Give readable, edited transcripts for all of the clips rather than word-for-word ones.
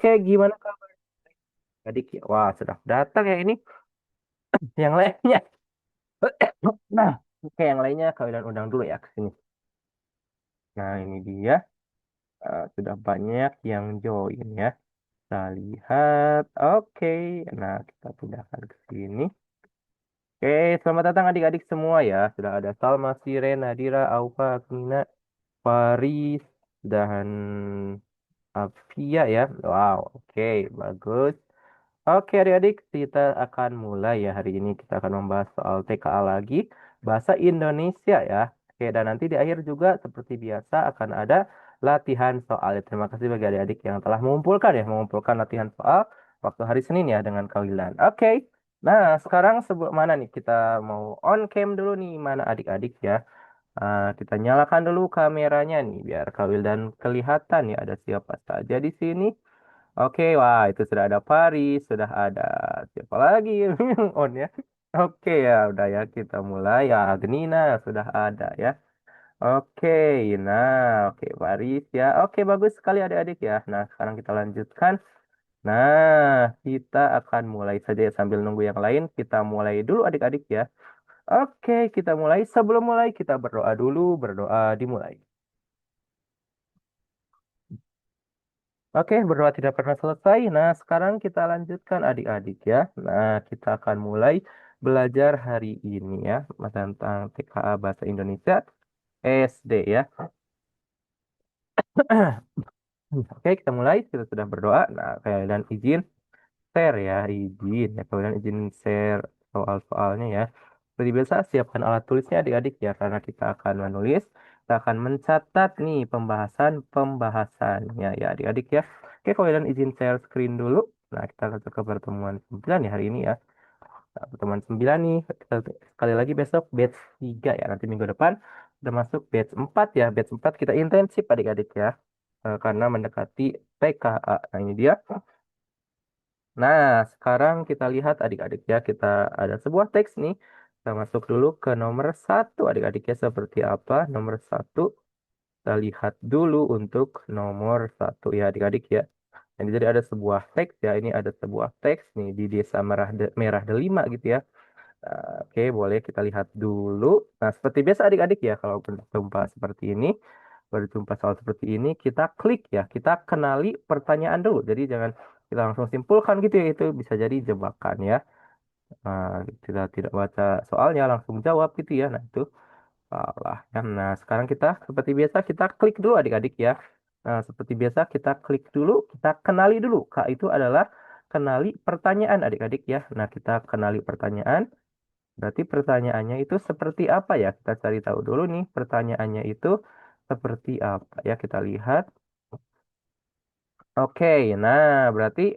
Oke, gimana kabar adik ya? Wah, sudah datang ya ini yang lainnya. Nah, oke yang lainnya kalian undang dulu ya ke sini. Nah, ini dia. Sudah banyak yang join ya. Kita lihat. Oke. Nah, kita pindahkan ke sini. Oke, selamat datang adik-adik semua ya. Sudah ada Salma, Siren, Nadira, Aufa, Agmina, Faris, dan Afia ya. Wow, oke, bagus. Oke adik-adik, kita akan mulai ya hari ini. Kita akan membahas soal TKA lagi, bahasa Indonesia ya. Oke, dan nanti di akhir juga seperti biasa akan ada latihan soal. Terima kasih bagi adik-adik yang telah mengumpulkan latihan soal waktu hari Senin ya dengan Kawilan. Oke, nah sekarang sebelum mana nih kita mau on cam dulu nih mana adik-adik ya. Kita nyalakan dulu kameranya nih biar Kawil dan kelihatan ya ada siapa saja di sini. Oke, wah itu sudah ada Paris, sudah ada siapa lagi yang on ya. Oke ya, udah ya kita mulai ya. Agnina sudah ada ya. Oke, nah oke Paris ya. Oke bagus sekali adik-adik ya. Nah sekarang kita lanjutkan. Nah kita akan mulai saja ya, sambil nunggu yang lain. Kita mulai dulu adik-adik ya. Oke kita mulai. Sebelum mulai kita berdoa dulu. Berdoa dimulai. Oke, berdoa tidak pernah selesai. Nah, sekarang kita lanjutkan adik-adik ya. Nah, kita akan mulai belajar hari ini ya tentang TKA Bahasa Indonesia SD ya. Oke, kita mulai. Kita sudah berdoa. Nah, kalian izin share ya, izin ya. Kalian izin share soal-soalnya ya. Seperti biasa, siapkan alat tulisnya adik-adik ya, karena kita akan menulis. Kita akan mencatat nih pembahasannya ya adik-adik ya. Oke, kalian izin share screen dulu. Nah, kita masuk ke pertemuan 9 ya hari ini ya. Nah, pertemuan 9 nih, kita, sekali lagi besok batch 3 ya. Nanti minggu depan udah masuk batch 4 ya. Batch 4 kita intensif adik-adik ya. Karena mendekati PKA. Nah, ini dia. Nah, sekarang kita lihat adik-adik ya. Kita ada sebuah teks nih. Kita masuk dulu ke nomor satu adik-adik ya. Seperti apa nomor satu. Kita lihat dulu untuk nomor satu ya adik-adik ya. Jadi ada sebuah teks ya. Ini ada sebuah teks nih di Desa Merah Delima gitu ya. Oke, boleh kita lihat dulu. Nah, seperti biasa adik-adik ya, kalau berjumpa seperti ini, berjumpa soal seperti ini, kita klik ya, kita kenali pertanyaan dulu. Jadi jangan kita langsung simpulkan gitu ya, itu bisa jadi jebakan ya. Nah, kita tidak baca soalnya, langsung jawab gitu ya. Nah, itu salah ya. Nah, sekarang kita seperti biasa kita klik dulu adik-adik ya. Nah, seperti biasa kita klik dulu, kita kenali dulu. Kak itu adalah kenali pertanyaan adik-adik ya. Nah, kita kenali pertanyaan. Berarti pertanyaannya itu seperti apa ya? Kita cari tahu dulu nih pertanyaannya itu seperti apa ya? Kita lihat. Oke, nah berarti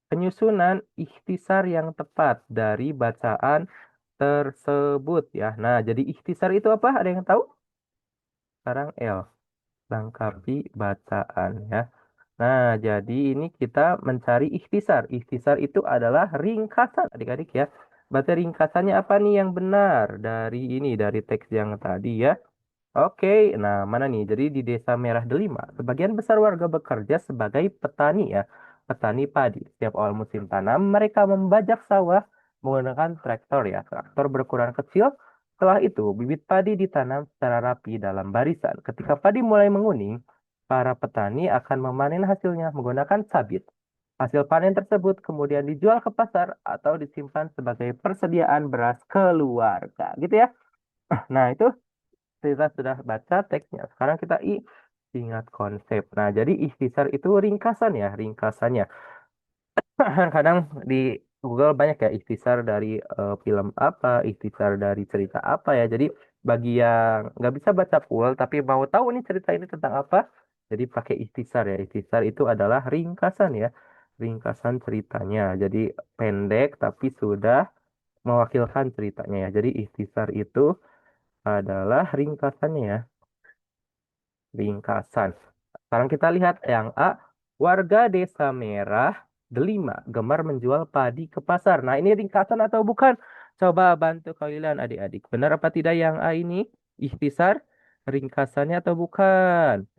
penyusunan ikhtisar yang tepat dari bacaan tersebut ya. Nah, jadi ikhtisar itu apa? Ada yang tahu? Sekarang L. Lengkapi bacaan ya. Nah, jadi ini kita mencari ikhtisar. Ikhtisar itu adalah ringkasan adik-adik ya. Berarti ringkasannya apa nih yang benar dari ini, dari teks yang tadi ya. Oke, nah mana nih? Jadi di Desa Merah Delima, sebagian besar warga bekerja sebagai petani ya, petani padi. Setiap awal musim tanam, mereka membajak sawah menggunakan traktor ya. Traktor berukuran kecil. Setelah itu, bibit padi ditanam secara rapi dalam barisan. Ketika padi mulai menguning, para petani akan memanen hasilnya menggunakan sabit. Hasil panen tersebut kemudian dijual ke pasar atau disimpan sebagai persediaan beras keluarga, gitu ya. Nah, itu kita sudah baca teksnya. Sekarang kita ingat konsep. Nah, jadi ikhtisar itu ringkasan ya, ringkasannya. Kadang di Google banyak ya ikhtisar dari film apa, ikhtisar dari cerita apa ya. Jadi bagi yang nggak bisa baca full tapi mau tahu nih cerita ini tentang apa, jadi pakai ikhtisar ya. Ikhtisar itu adalah ringkasan ya, ringkasan ceritanya. Jadi pendek tapi sudah mewakilkan ceritanya ya. Jadi ikhtisar itu adalah ringkasannya ya. Ringkasan. Sekarang kita lihat yang A. Warga Desa Merah Delima gemar menjual padi ke pasar. Nah, ini ringkasan atau bukan? Coba bantu kalian adik-adik. Benar apa tidak yang A ini? Ikhtisar ringkasannya atau bukan?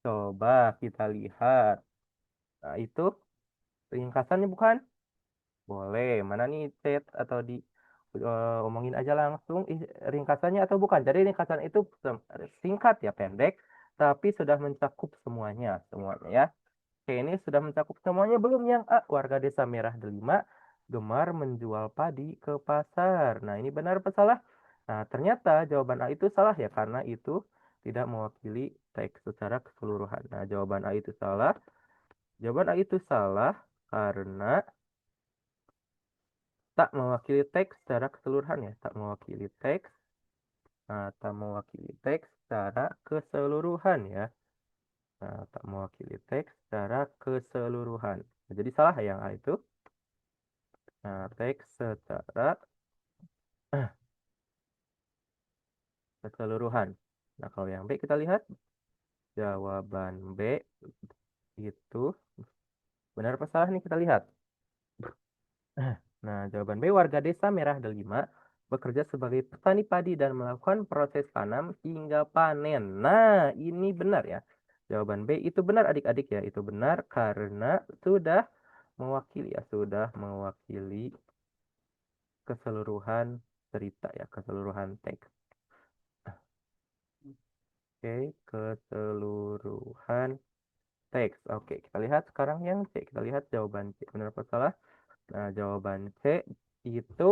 Coba kita lihat. Nah, itu ringkasannya bukan? Boleh. Mana nih chat atau di omongin aja langsung ringkasannya atau bukan? Jadi ringkasan itu singkat ya, pendek, tapi sudah mencakup semuanya ya. Oke, ini sudah mencakup semuanya belum yang A? Warga Desa Merah Delima gemar menjual padi ke pasar. Nah, ini benar apa salah? Nah, ternyata jawaban A itu salah ya, karena itu tidak mewakili teks secara keseluruhan. Nah, jawaban A itu salah. Jawaban A itu salah karena tak mewakili teks secara keseluruhan ya. Tak mewakili teks, tak mewakili teks secara keseluruhan ya. Nah, tak mewakili teks secara keseluruhan. Nah, jadi salah ya yang A itu. Nah, teks secara keseluruhan. Nah, kalau yang B kita lihat jawaban B itu benar apa salah nih kita lihat. Nah, jawaban B warga Desa Merah Delima bekerja sebagai petani padi dan melakukan proses tanam hingga panen. Nah, ini benar ya. Jawaban B itu benar adik-adik ya. Itu benar karena sudah mewakili ya, sudah mewakili keseluruhan cerita ya, keseluruhan teks. Oke, keseluruhan teks. Oke, kita lihat sekarang yang C. Kita lihat jawaban C. Benar apa salah? Nah, jawaban C itu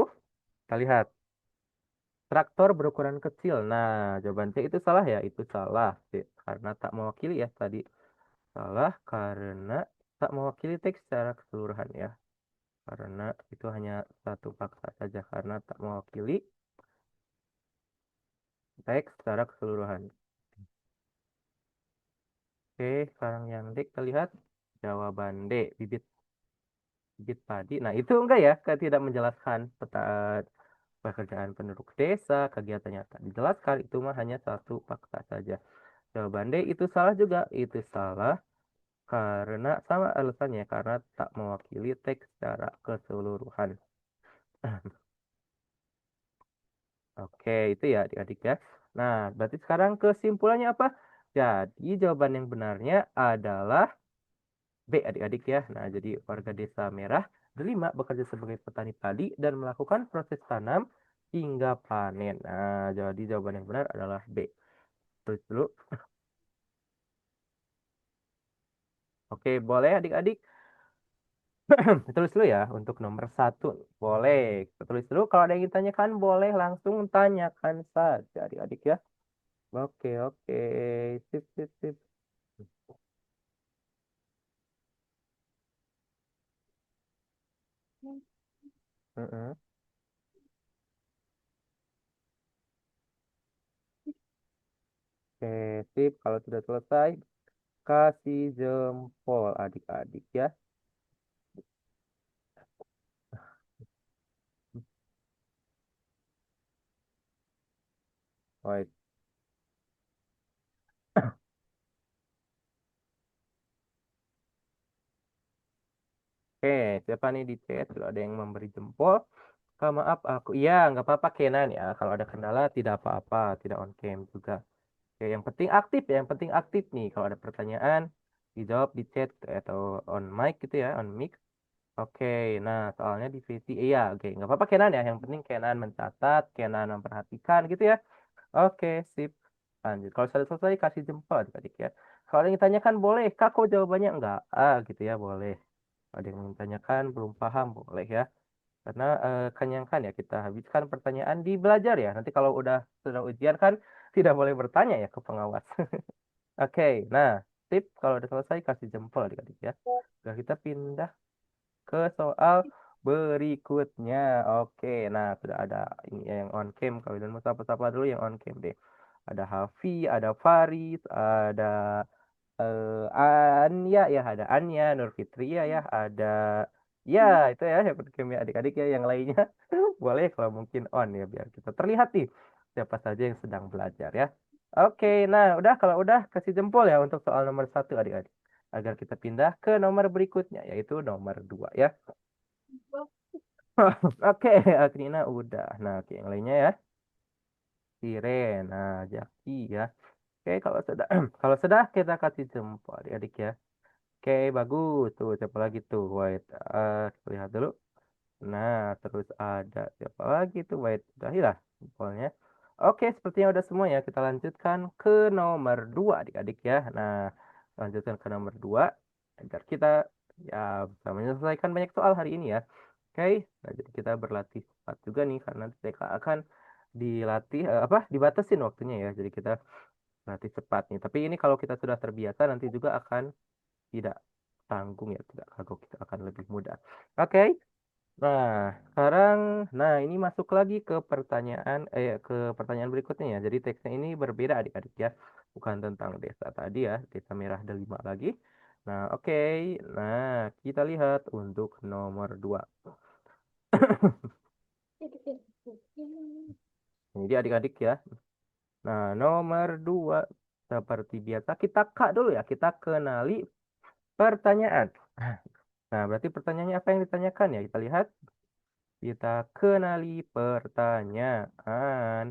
kita lihat traktor berukuran kecil. Nah, jawaban C itu salah ya. Itu salah. C. Karena tak mewakili ya tadi. Salah karena tak mewakili teks secara keseluruhan ya. Karena itu hanya satu paksa saja. Karena tak mewakili teks secara keseluruhan. Oke, sekarang yang D kita lihat jawaban D. Bibit bibit padi. Nah, itu enggak ya, kan tidak menjelaskan peta pekerjaan penduduk desa, kegiatannya tak dijelaskan, itu mah hanya satu fakta saja. Jawaban D itu salah juga, itu salah karena sama alasannya, karena tak mewakili teks secara keseluruhan. Oke, itu ya adik-adik ya. Nah, berarti sekarang kesimpulannya apa? Jadi jawaban yang benarnya adalah B adik-adik ya. Nah, jadi warga Desa Merah Delima bekerja sebagai petani padi dan melakukan proses tanam hingga panen. Nah, jadi jawaban yang benar adalah B. Tulis dulu. Oke, boleh adik-adik. Tulis dulu ya untuk nomor satu. Boleh. Tulis dulu. Kalau ada yang ditanyakan, boleh langsung tanyakan saja adik-adik ya. Oke, oke. Sip, sip, sip. Mm-mm. Oke, sip. Kalau sudah selesai, kasih jempol adik-adik ya. Baik. Oke, siapa nih di chat? Kalau ada yang memberi jempol, maaf aku. Iya, nggak apa-apa Kenan ya. Kalau ada kendala tidak apa-apa, tidak on cam juga. Oke, yang penting aktif ya, yang penting aktif nih. Kalau ada pertanyaan, dijawab di chat atau on mic gitu ya, on mic. Oke, nah soalnya di VC, iya, oke, nggak apa-apa Kenan ya. Yang penting Kenan mencatat, Kenan memperhatikan gitu ya. Oke, sip. Lanjut. Kalau sudah selesai, kasih jempol adik-adik ya. Kalau ada yang ditanyakan, boleh. Kak, kok jawabannya enggak? Ah, gitu ya, boleh. Ada yang ditanyakan, belum paham, boleh ya. Karena kenyangkan ya, kita habiskan pertanyaan di belajar ya. Nanti kalau udah sedang ujian kan, tidak boleh bertanya ya ke pengawas. Oke, nah, tip kalau udah selesai, kasih jempol adik-adik ya. Udah kita pindah ke soal berikutnya. Oke, nah sudah ada ini ya yang on cam. Kalau dan mau sapa-sapa dulu yang on cam deh. Ada Hafi, ada Faris, ada Anya ya, ada Anya, Nur Fitria ya, ada ya itu ya yang on cam ya adik-adik ya. Yang lainnya boleh kalau mungkin on ya biar kita terlihat nih siapa saja yang sedang belajar ya. Oke, nah udah kalau udah kasih jempol ya untuk soal nomor satu adik-adik. Agar kita pindah ke nomor berikutnya yaitu nomor dua ya. Oke, Akrina udah. Nah, oke, yang lainnya ya. Siren, nah, Jaki ya. Oke, kalau sudah kalau sudah kita kasih jempol adik-adik ya. Oke, bagus. Tuh, siapa lagi tuh? Wait, kita lihat dulu. Nah, terus ada siapa lagi tuh? Wait, udah hilang jempolnya. Oke, sepertinya udah semua ya. Kita lanjutkan ke nomor 2 adik-adik ya. Nah, lanjutkan ke nomor 2 agar kita ya bisa menyelesaikan banyak soal hari ini ya. Oke, nah jadi kita berlatih cepat juga nih karena nanti TK akan dilatih apa? Dibatasin waktunya ya. Jadi kita latih cepat nih. Tapi ini kalau kita sudah terbiasa nanti juga akan tidak tanggung ya, tidak kagok, kita akan lebih mudah. Oke. Nah, sekarang ini masuk lagi ke pertanyaan berikutnya ya. Jadi teksnya ini berbeda adik-adik ya. Bukan tentang desa tadi ya, desa merah delima lagi. Nah, oke. Nah, kita lihat untuk nomor 2. Jadi adik-adik ya. Nah, nomor 2 seperti biasa kita kak dulu ya. Kita kenali pertanyaan. Nah, berarti pertanyaannya apa yang ditanyakan ya? Kita lihat. Kita kenali pertanyaan.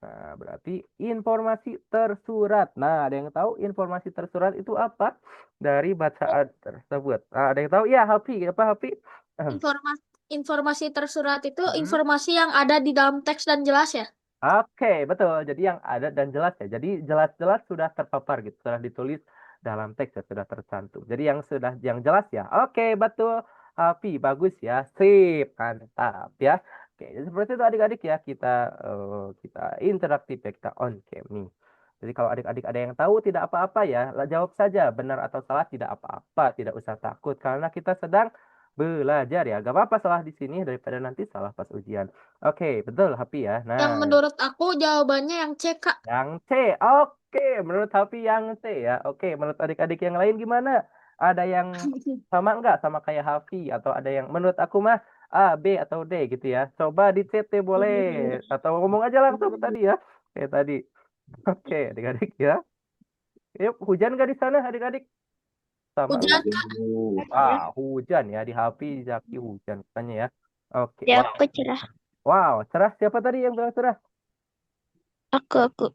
Nah, berarti informasi tersurat. Nah, ada yang tahu informasi tersurat itu apa dari bacaan tersebut? Ah, ada yang tahu? Ya, Hafi. Apa, Hafi? Informasi informasi tersurat itu Hmm. informasi yang ada di dalam teks dan jelas ya. Oke, betul. Jadi yang ada dan jelas ya. Jadi jelas-jelas sudah terpapar gitu, sudah ditulis dalam teks ya, sudah tercantum. Jadi yang jelas ya. Oke, betul. Api, bagus ya. Sip, mantap ya. Oke, jadi seperti itu adik-adik ya. Kita interaktif ya, kita on cam nih. Jadi kalau adik-adik ada yang tahu tidak apa-apa ya, jawab saja benar atau salah tidak apa-apa, tidak usah takut karena kita sedang belajar ya. Gak apa-apa salah di sini daripada nanti salah pas ujian. Oke, betul, Happy ya. Yang Nah, menurut aku jawabannya yang C, Kak. yang C. Oke, menurut Happy yang C ya. Oke, menurut adik-adik yang lain gimana? Ada yang sama nggak sama kayak Happy atau ada yang menurut aku mah A, B atau D gitu ya. Coba di CT boleh atau ngomong aja langsung tadi ya. Kayak tadi. Oke, adik-adik ya. Yuk, hujan nggak di sana adik-adik? Sama Hujan, nggak? Kak. Hujan ya di Happy, Zaki hujan katanya ya. Oke, Ya, wow. aku cerah. Wow, cerah siapa tadi yang bilang cerah? Aku.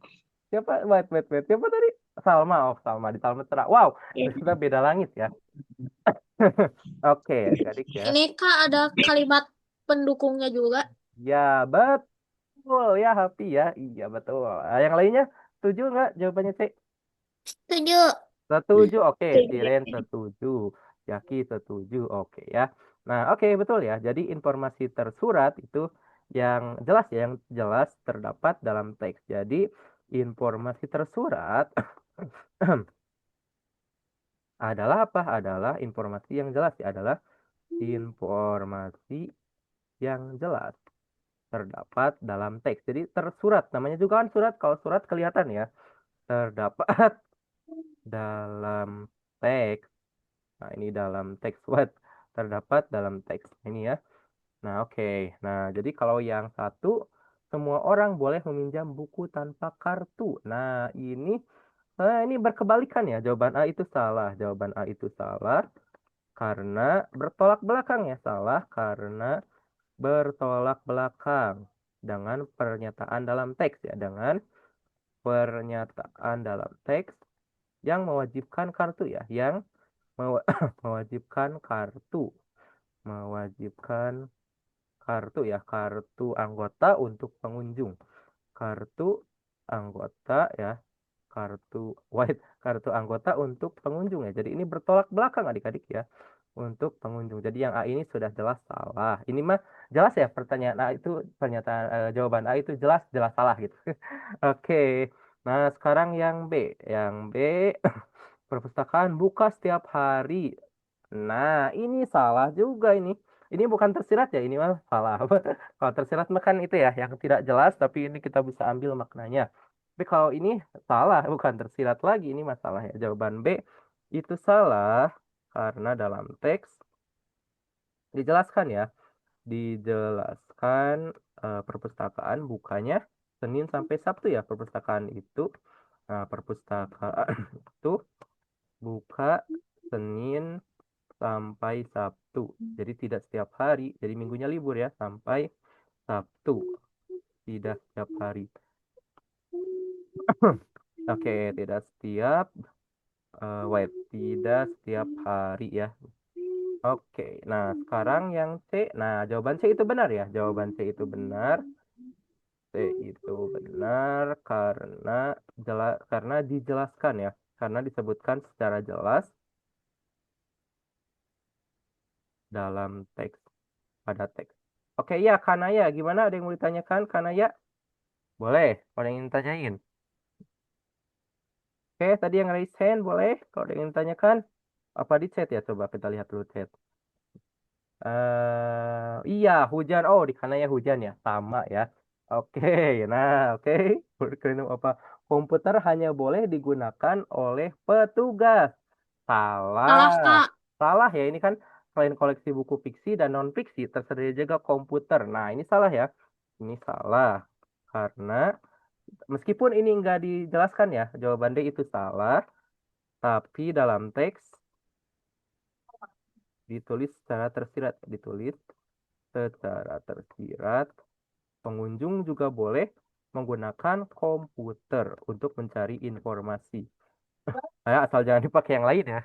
Siapa? Wait. Siapa tadi? Salma. Oh, Salma. Di Salma cerah. Wow, Ya. kita beda langit ya. Oke, adik-adik ya. Ini Kak ada kalimat pendukungnya juga. Ya, betul ya, Happy ya. Iya, betul. Yang lainnya, setuju nggak jawabannya, C? Setuju. Setuju, oke. Setuju. Siren setuju. Yaki setuju, oke ya. Nah, oke, betul ya. Jadi informasi tersurat itu yang jelas ya, yang jelas terdapat dalam teks. Jadi informasi tersurat adalah apa? Adalah informasi yang jelas ya, adalah informasi yang jelas terdapat dalam teks. Jadi tersurat, namanya juga kan surat. Kalau surat kelihatan ya, terdapat dalam teks. Nah, ini dalam teks what? Terdapat dalam teks ini ya. Nah, oke. Nah, jadi kalau yang satu, semua orang boleh meminjam buku tanpa kartu. Nah, ini berkebalikan ya. Jawaban A itu salah. Jawaban A itu salah karena bertolak belakang ya. Salah karena bertolak belakang dengan pernyataan dalam teks ya, dengan pernyataan dalam teks yang mewajibkan kartu ya, yang mewajibkan mewajibkan kartu ya, kartu anggota untuk pengunjung, kartu anggota ya, kartu anggota untuk pengunjung ya. Jadi ini bertolak belakang adik-adik ya, untuk pengunjung. Jadi yang A ini sudah jelas salah. Ini mah jelas ya, pertanyaan A itu jawaban A itu jelas jelas salah gitu. Oke. Nah, sekarang yang B. Yang B, perpustakaan buka setiap hari. Nah, ini salah juga ini. Ini bukan tersirat ya, ini mah salah. Kalau tersirat mah kan itu ya, yang tidak jelas, tapi ini kita bisa ambil maknanya. Tapi kalau ini salah, bukan tersirat lagi, ini masalah ya. Jawaban B itu salah karena dalam teks dijelaskan ya, dijelaskan perpustakaan bukanya Senin sampai Sabtu ya, perpustakaan itu. Nah, perpustakaan itu buka Senin sampai Sabtu. Jadi tidak setiap hari. Jadi minggunya libur ya sampai Sabtu. Tidak setiap hari. Oke, tidak setiap, wait, tidak setiap hari ya. Oke, nah sekarang yang C. Nah, jawaban C itu benar ya. Jawaban C itu benar. C itu benar karena dijelaskan ya. Karena disebutkan secara jelas dalam teks pada teks. Oke, ya Kanaya, gimana? Ada yang mau ditanyakan Kanaya? Boleh, kalau yang ingin tanyain. Oke, tadi yang raise hand boleh. Kalau ada yang ingin tanyakan, apa di chat ya? Coba kita lihat dulu chat. Iya, hujan. Oh, di Kanaya hujan ya. Sama ya. Oke, nah oke. Berkenan apa? Komputer hanya boleh digunakan oleh petugas. Salah. Salah, Kak. Salah ya, ini kan selain koleksi buku fiksi dan non-fiksi, tersedia juga komputer. Nah, ini salah ya. Ini salah. Karena meskipun ini nggak dijelaskan ya, jawaban D itu salah. Tapi dalam teks ditulis secara tersirat. Ditulis secara tersirat. Pengunjung juga boleh menggunakan komputer untuk mencari informasi. Asal jangan dipakai yang lain ya.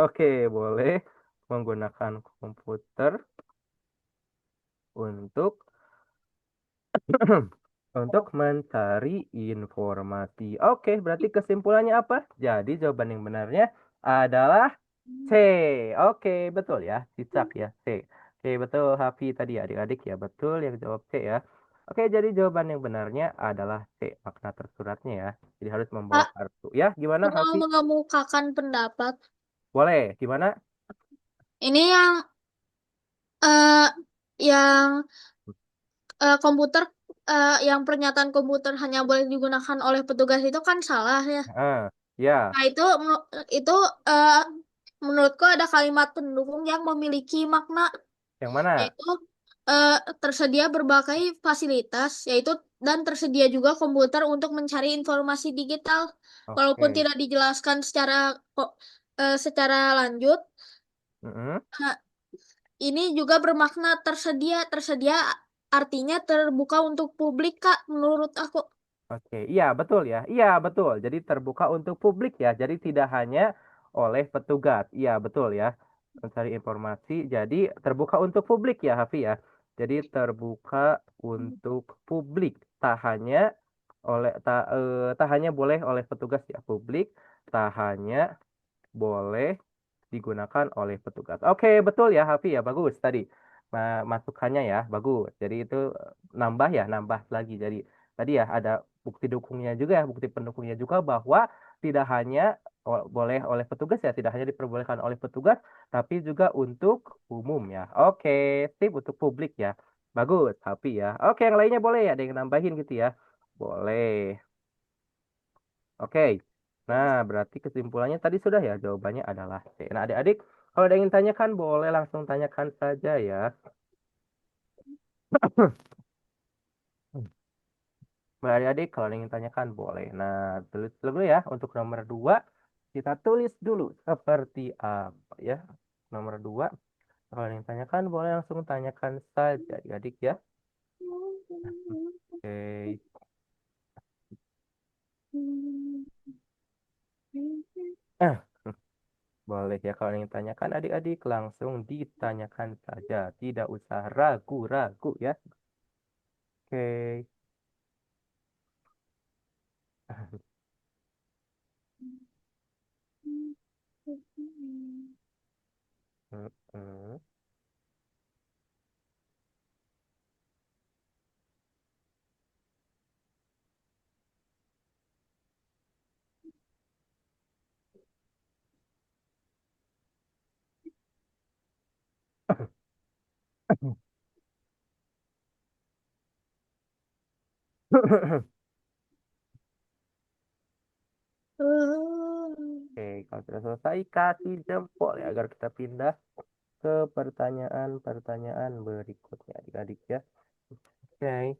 Oke, boleh menggunakan komputer untuk untuk mencari informasi. Oke, berarti kesimpulannya apa? Jadi jawaban yang benarnya adalah C. Oke, betul ya. Cicak ya, C. Oke, betul Hafi tadi adik-adik ya. Betul yang jawab C ya. Oke, jadi jawaban yang benarnya adalah C. Makna tersuratnya ya. Jadi harus membawa Kak, kartu. Ya, gimana mau Hafi? mengemukakan pendapat. Boleh. Gimana? Ini eh yang komputer yang pernyataan komputer hanya boleh digunakan oleh petugas itu kan salah ya. Ya. Nah, itu eh, menurutku ada kalimat pendukung yang memiliki makna, Yang mana? yaitu eh, tersedia berbagai fasilitas, yaitu dan tersedia juga komputer untuk mencari informasi digital. Walaupun Oke. tidak dijelaskan secara lanjut, Mm-mm. eh, ini juga bermakna tersedia. Tersedia artinya terbuka untuk publik, Kak, menurut aku. Oke, iya betul ya. Iya betul. Jadi terbuka untuk publik ya. Jadi tidak hanya oleh petugas. Iya betul ya. Mencari informasi. Jadi terbuka untuk publik ya, Hafi ya. Jadi terbuka untuk publik. Tak hanya boleh oleh petugas ya publik. Tak hanya boleh digunakan oleh petugas. Oke, betul ya, Hafi ya. Bagus tadi. Masukannya ya, bagus. Jadi itu nambah ya, nambah lagi. Jadi tadi ya ada bukti dukungnya juga ya, bukti pendukungnya juga bahwa tidak hanya boleh oleh petugas ya, tidak hanya diperbolehkan oleh petugas, tapi juga untuk umum ya. Oke, sip untuk publik ya. Bagus, Hafi ya. Oke, yang lainnya boleh ya, ada yang nambahin gitu ya. Boleh. Oke. Nah, berarti kesimpulannya tadi sudah ya. Jawabannya adalah C. Nah, adik-adik, kalau ada yang ingin tanyakan, boleh langsung tanyakan saja ya. Mbak adik-adik, kalau ada yang ingin tanyakan, boleh. Nah, tulis dulu ya. Untuk nomor 2, kita tulis dulu seperti apa ya. Nomor 2, kalau ada yang tanyakan, boleh langsung tanyakan saja adik-adik ya. Oke. Ah, boleh ya. Kalau ada yang tanyakan adik-adik, langsung ditanyakan saja. Tidak usah ragu-ragu ya. Oke. Mm-mm. Oke, kalau sudah selesai, kasih jempol ya agar kita pindah ke pertanyaan-pertanyaan berikutnya adik-adik ya. Oke.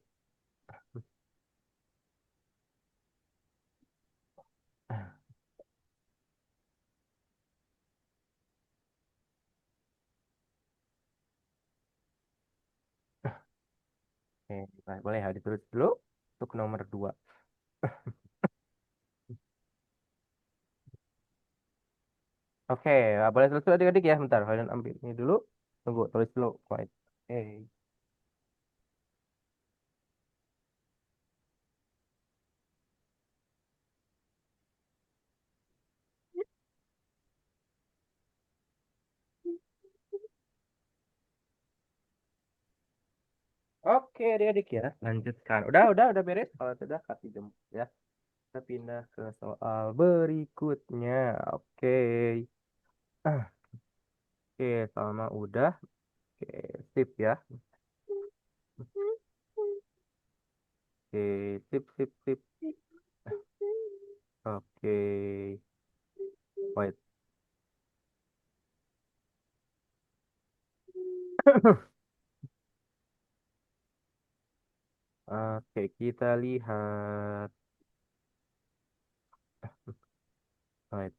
Oke, boleh ya ditulis dulu untuk nomor 2. Oke, boleh tulis dulu adik-adik ya. Bentar, kalian ambil ini dulu. Tunggu, tulis dulu. Wait. Oke. Oke, adik-adik ya. Lanjutkan. Udah beres. Kalau sudah kasih jemput ya. Kita pindah ke soal berikutnya. Oke. Ah, Oke, sama udah. Oke, sip ya. Oke, sip. Oke. Wait. Oke, kita lihat. Wait.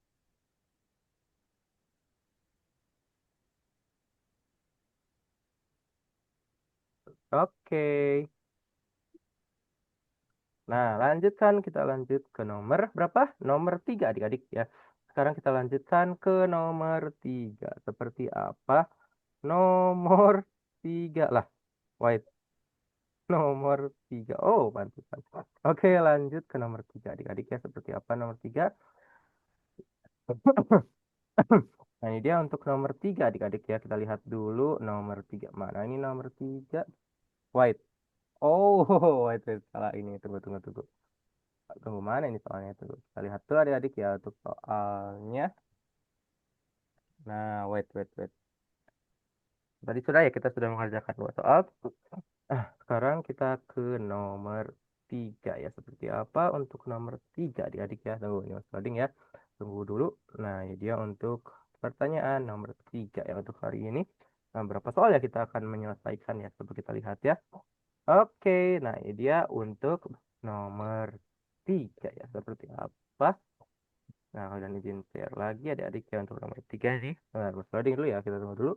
Oke. Nah, lanjutkan. Kita lanjut ke nomor berapa? Nomor 3 adik-adik ya. Sekarang kita lanjutkan ke nomor 3. Seperti apa? Nomor 3 lah. Wait. Nomor 3. Oh, pantesan. Oke, lanjut ke nomor 3 adik-adik ya. Seperti apa nomor 3? Nah, ini dia untuk nomor 3 adik-adik ya. Kita lihat dulu nomor 3. Mana ini nomor 3? Wait. Oh, wait. Salah ini. Tunggu. Tunggu mana ini soalnya tuh. Kita lihat tuh adik-adik ya untuk soalnya. Nah, wait. Tadi sudah ya kita sudah mengerjakan dua soal. Sekarang kita ke nomor 3 ya. Seperti apa untuk nomor 3 adik-adik ya. Tunggu ini Mas Coding ya. Tunggu dulu. Nah, ini dia untuk pertanyaan nomor 3 ya untuk hari ini. Nah, berapa soal ya kita akan menyelesaikan ya. Coba kita lihat ya. Oke, nah ini dia untuk nomor 3 ya. Seperti apa? Nah, kalian izin share lagi adik-adik ya untuk nomor 3 nih. Nah, Mas Coding dulu ya. Kita tunggu dulu.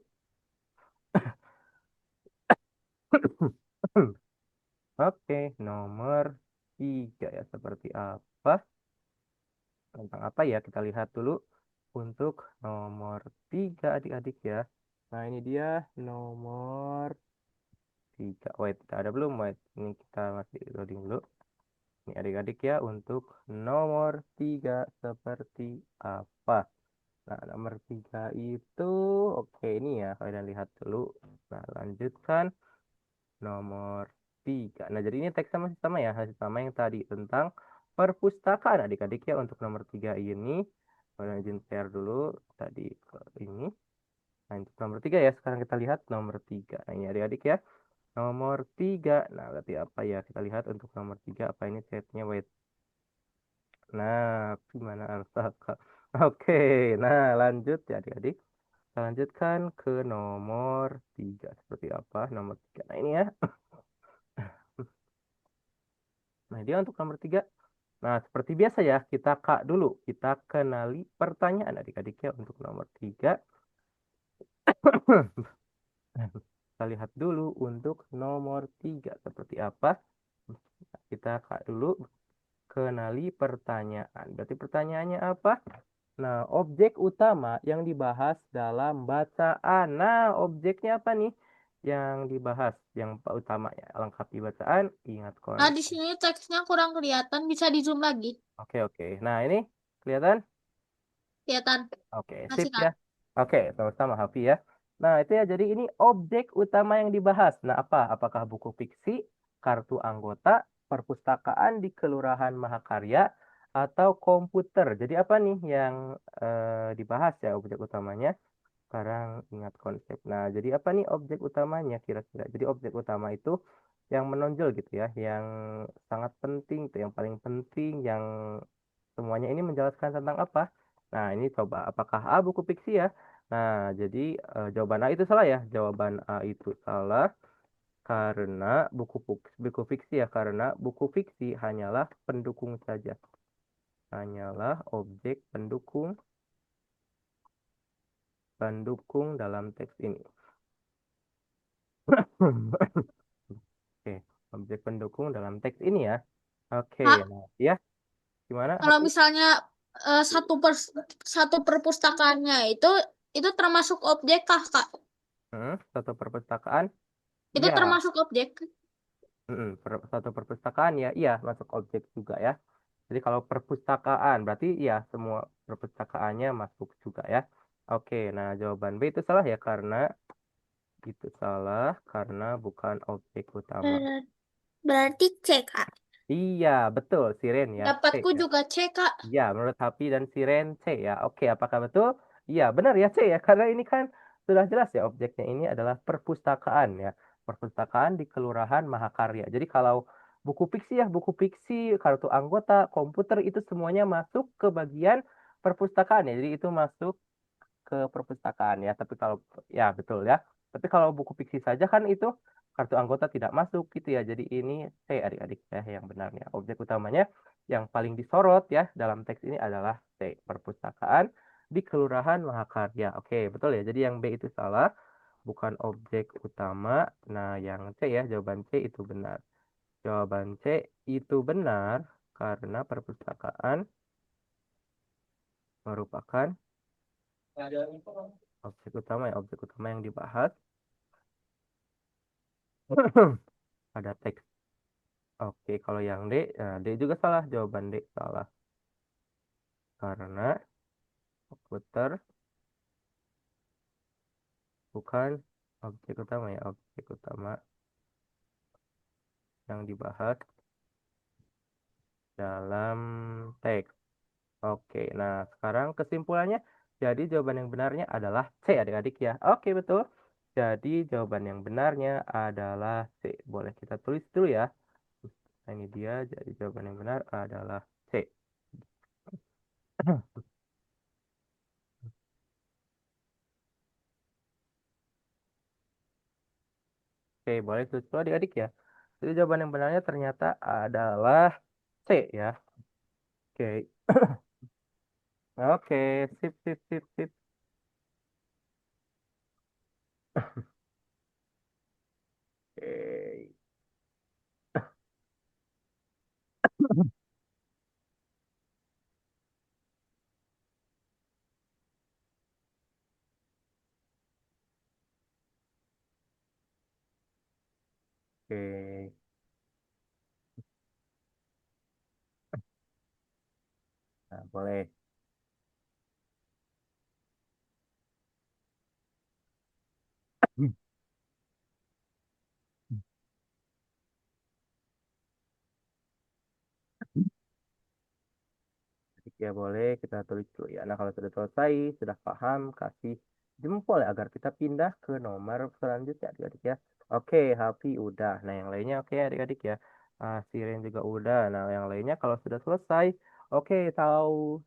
Oke, nomor 3 ya. Seperti apa? Tentang apa ya? Kita lihat dulu untuk nomor 3 adik-adik ya. Nah, ini dia nomor 3. Wait, kita ada belum? Wait, ini kita masih loading dulu. Ini adik-adik ya untuk nomor 3 seperti apa? Nah, nomor 3 itu oke ini ya. Kalian lihat dulu. Nah, lanjutkan nomor 3. Nah, jadi ini teksnya masih sama ya. Masih sama yang tadi tentang perpustakaan adik-adik ya untuk nomor 3 ini. Kalian izin share dulu tadi ke ini. Nah, untuk nomor 3 ya. Sekarang kita lihat nomor 3. Nah, ini adik-adik ya. Nomor 3. Nah, berarti apa ya? Kita lihat untuk nomor 3 apa ini chatnya. Wait. Nah, gimana Alsaka? Oke, nah lanjut ya adik-adik. Kita lanjutkan ke nomor 3. Seperti apa nomor 3? Nah, ini ya. Nah, dia untuk nomor 3. Nah, seperti biasa ya, kita kak dulu. Kita kenali pertanyaan adik-adik ya untuk nomor 3. Kita lihat dulu untuk nomor 3 seperti apa. Kita kak dulu kenali pertanyaan. Berarti pertanyaannya apa? Nah, objek utama yang dibahas dalam bacaan. Nah, objeknya apa nih? Yang dibahas, yang utama ya. Lengkapi bacaan, ingat Nah, di konsep. sini teksnya kurang kelihatan, bisa di zoom lagi. Oke. Nah, ini kelihatan? Kelihatan. Oke, Masih sip kan? ya. Oke, sama-sama Hafi ya. Nah, itu ya. Jadi ini objek utama yang dibahas. Nah, apa? Apakah buku fiksi, kartu anggota, perpustakaan di Kelurahan Mahakarya, atau komputer? Jadi apa nih yang dibahas ya objek utamanya? Sekarang ingat konsep. Nah, jadi apa nih objek utamanya kira-kira? Jadi objek utama itu yang menonjol gitu ya, yang sangat penting, tuh yang paling penting, yang semuanya ini menjelaskan tentang apa? Nah, ini coba apakah A buku fiksi ya? Nah, jadi jawaban A itu salah ya. Jawaban A itu salah karena buku fiksi ya, karena buku fiksi hanyalah pendukung saja. Hanyalah objek pendukung pendukung dalam teks ini. Oke, objek pendukung dalam teks ini ya. Oke, Kak, nah ya, gimana kalau Hafiz? misalnya satu perpustakaannya itu termasuk objek kah, Kak? Satu perpustakaan, Itu ya. termasuk objek. Satu perpustakaan ya, iya masuk objek juga ya. Jadi kalau perpustakaan berarti ya semua perpustakaannya masuk juga ya. Oke, nah jawaban B itu salah ya karena bukan objek utama. Berarti C, Kak. Iya, betul, siren ya. C Dapatku ya. juga C, Kak. Iya, menurut Happy dan siren C ya. Oke, apakah betul? Iya, benar ya C ya. Karena ini kan sudah jelas ya objeknya ini adalah perpustakaan ya. Perpustakaan di Kelurahan Mahakarya. Jadi kalau buku fiksi, kartu anggota, komputer itu semuanya masuk ke bagian perpustakaan ya. Jadi itu masuk ke perpustakaan ya. Tapi kalau ya betul ya. Tapi kalau buku fiksi saja kan itu kartu anggota tidak masuk gitu ya. Jadi ini C adik-adik ya yang benarnya. Objek utamanya yang paling disorot ya dalam teks ini adalah C, perpustakaan di Kelurahan Mahakarya. Oke, betul ya. Jadi yang B itu salah, bukan objek utama. Nah, yang C ya, jawaban C itu benar. Jawaban C itu benar karena perpustakaan merupakan objek utama yang dibahas pada teks. Oke, kalau yang D, nah D juga salah. Jawaban D salah. Karena komputer bukan objek utama ya. Objek utama yang dibahas dalam teks. Oke, nah sekarang kesimpulannya. Jadi jawaban yang benarnya adalah C adik-adik ya. Oke, betul. Jadi jawaban yang benarnya adalah C. Boleh kita tulis dulu ya. Nah, ini dia. Jadi jawaban yang benar adalah C. Oke, boleh tulis dulu adik-adik ya. Jadi jawaban yang benarnya ternyata adalah C ya. Oke. Oke, sip, sip, sip, sip. Oke. Oke. Nah, boleh. Ya boleh kita tulis dulu ya. Nah kalau sudah selesai, sudah paham, kasih jempol ya agar kita pindah ke nomor selanjutnya adik-adik ya. Oke, Happy udah. Nah yang lainnya oke adik-adik ya. Siren juga udah. Nah yang lainnya kalau sudah selesai, oke tahu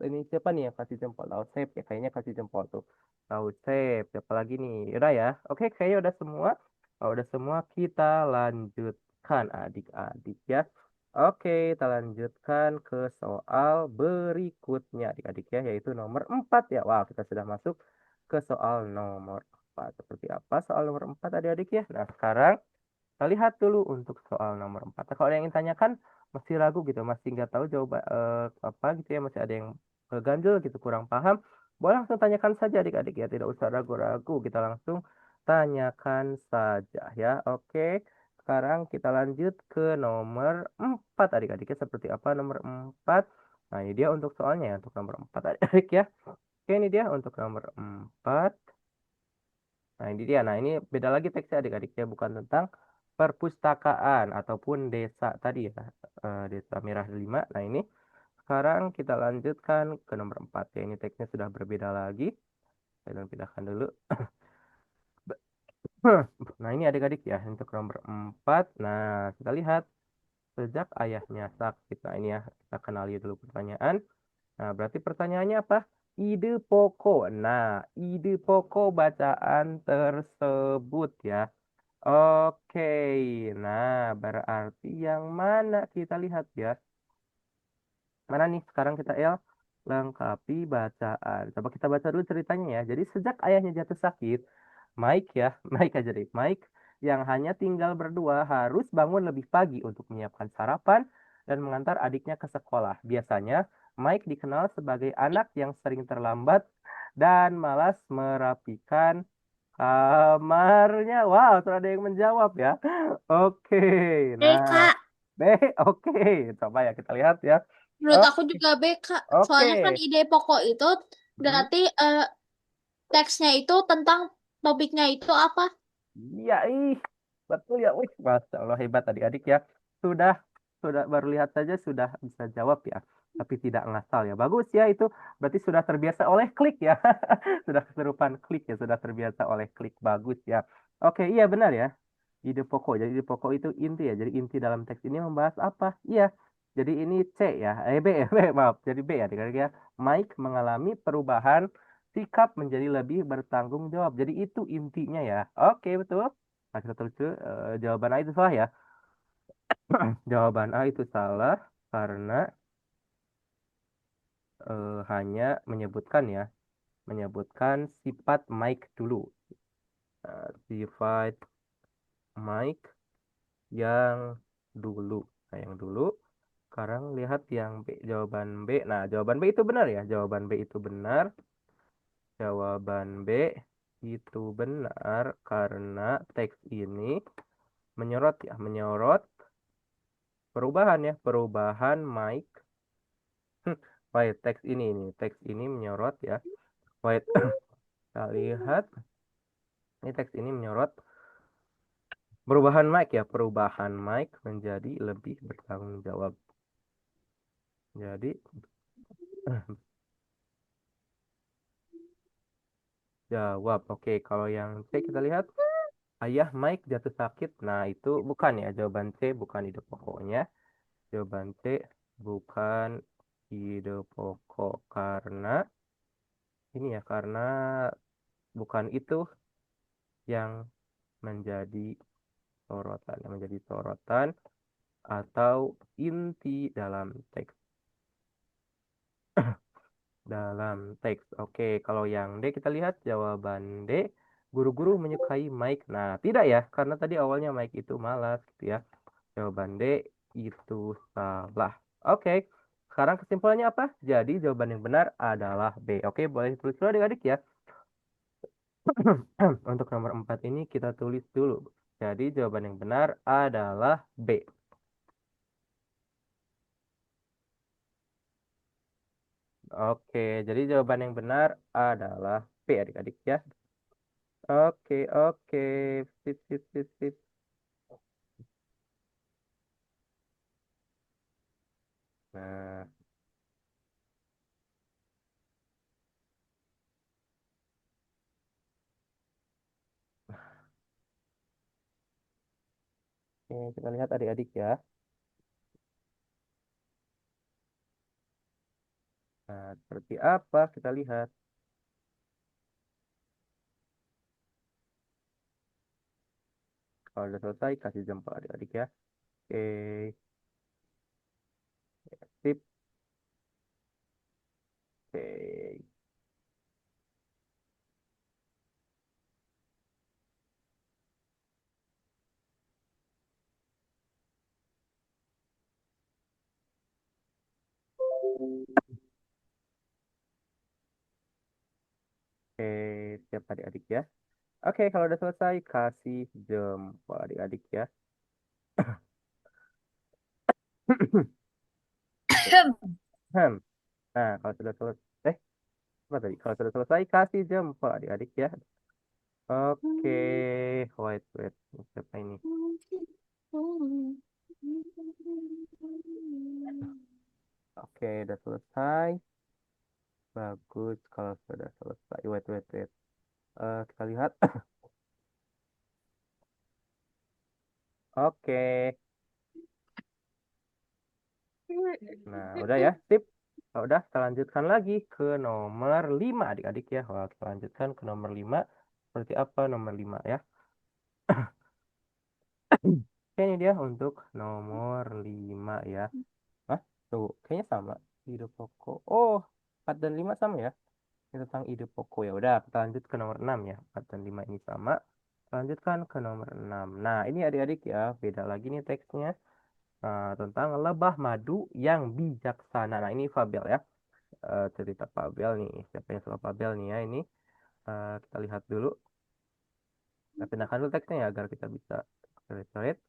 ini siapa nih yang kasih jempol? Tahu save ya kayaknya kasih jempol tuh. Tahu save. Siapa lagi nih? Udah ya. Oke kayaknya udah semua. Kalau udah semua kita lanjutkan adik-adik ya. Oke, kita lanjutkan ke soal berikutnya adik-adik ya, yaitu nomor 4 ya. Wow, kita sudah masuk ke soal nomor 4. Seperti apa soal nomor 4 adik-adik ya? Nah, sekarang kita lihat dulu untuk soal nomor 4. Nah, kalau ada yang ingin tanyakan, masih ragu gitu, masih nggak tahu jawaban apa gitu ya, masih ada yang ganjel gitu, kurang paham. Boleh langsung tanyakan saja adik-adik ya, tidak usah ragu-ragu. Kita langsung tanyakan saja ya. Oke. Sekarang kita lanjut ke nomor 4 adik-adik ya. Seperti apa nomor 4? Nah, ini dia untuk soalnya ya, untuk nomor 4 adik-adik ya. Oke, ini dia untuk nomor 4. Nah, ini dia. Nah, ini beda lagi teksnya adik-adik ya, bukan tentang perpustakaan ataupun desa tadi ya. Desa Merah 5. Nah, ini sekarang kita lanjutkan ke nomor 4 ya. Ini teksnya sudah berbeda lagi. Saya pindahkan dulu. Nah, ini adik-adik ya untuk nomor 4. Nah, kita lihat sejak ayahnya sakit. Nah, ini ya kita kenali dulu pertanyaan. Nah, berarti pertanyaannya apa? Ide pokok. Nah, ide pokok bacaan tersebut ya. Oke, nah berarti yang mana kita lihat ya? Mana nih sekarang kita lengkapi bacaan. Coba kita baca dulu ceritanya ya. Jadi sejak ayahnya jatuh sakit, Mike ya, Mike aja deh. Mike yang hanya tinggal berdua harus bangun lebih pagi untuk menyiapkan sarapan dan mengantar adiknya ke sekolah. Biasanya Mike dikenal sebagai anak yang sering terlambat dan malas merapikan kamarnya. Wow, sudah ada yang menjawab ya. Oke, B, nah Kak. B, oke. Coba ya kita lihat ya. Menurut Oh, aku juga B, Kak. oke. Soalnya kan ide pokok itu Hmm. berarti teksnya itu tentang topiknya itu apa? Iya, betul ya. Wih, Masya Allah hebat adik-adik ya. Sudah, sudah baru lihat saja sudah bisa jawab ya. Tapi tidak ngasal ya. Bagus ya itu. Berarti sudah terbiasa oleh klik ya. Sudah keserupan klik ya. Sudah terbiasa oleh klik. Bagus ya. Oke, iya benar ya. Ide pokok. Jadi ide pokok itu inti ya. Jadi inti dalam teks ini membahas apa? Iya. Jadi ini C ya. B ya. B, maaf. Jadi B ya adik-adik ya. Mike mengalami perubahan sikap menjadi lebih bertanggung jawab. Jadi itu intinya ya. Oke, betul. Nah, kita tulis dulu, jawaban A itu salah ya. Jawaban A itu salah karena hanya menyebutkan ya. Menyebutkan sifat Mike dulu. Sifat Mike yang dulu. Nah, yang dulu. Sekarang lihat yang B. Jawaban B. Nah, jawaban B itu benar ya. Jawaban B itu benar. Jawaban B itu benar karena teks ini menyorot ya, menyorot perubahan ya, perubahan Mike. Wait, teks ini menyorot ya. Wait, kita lihat. Ini teks ini menyorot perubahan Mike ya, perubahan Mike menjadi lebih bertanggung jawab. Jadi, jawab. Oke, kalau yang C kita lihat, ayah Mike jatuh sakit. Nah, itu bukan ya, jawaban C bukan ide pokoknya. Jawaban C bukan ide pokok karena ini ya, karena bukan itu yang menjadi sorotan, yang menjadi sorotan atau inti dalam teks. Oke, kalau yang D kita lihat jawaban D, guru-guru menyukai Mike. Nah, tidak ya, karena tadi awalnya Mike itu malas gitu ya. Jawaban D itu salah. Oke, sekarang kesimpulannya apa? Jadi jawaban yang benar adalah B. Oke, boleh tulis dulu adik-adik ya. Untuk nomor 4 ini kita tulis dulu. Jadi jawaban yang benar adalah B. Oke, jadi jawaban yang benar adalah B adik-adik ya. Oke, oke. Sip, sip, sip, sip. Nah, oke, kita lihat adik-adik ya. Nah, seperti apa kita lihat. Kalau sudah selesai, kasih jempol adik-adik ya. Oke, sip. Oke. Oke, siap adik-adik ya. Oke, kalau sudah selesai, kasih jempol adik-adik ya. Hmm. Nah, kalau sudah selesai, apa tadi? Kalau sudah selesai, kasih jempol adik-adik ya. Oke, wait, wait. Siapa ini? Oke, udah selesai. Bagus kalau sudah selesai. Wait, wait, wait. Kita lihat. Oke. Nah, udah ya. Sip. Nah, udah, kita lanjutkan lagi ke nomor 5 adik-adik ya. Wah, kita lanjutkan ke nomor 5. Seperti apa nomor 5 ya? Oke, ini dia untuk nomor 5 ya. Hah? Tuh, kayaknya sama. Ide pokok. Oh, 4 dan 5 sama ya? Ini tentang ide pokok ya. Udah, kita lanjut ke nomor 6 ya. 4 dan 5 ini sama. Lanjutkan ke nomor 6. Nah, ini adik-adik ya, beda lagi nih teksnya. Tentang lebah madu yang bijaksana. Nah, ini fabel ya. Cerita fabel nih. Siapa yang suka fabel nih ya ini? Kita lihat dulu. Kita pindahkan dulu teksnya ya agar kita bisa coret-coret.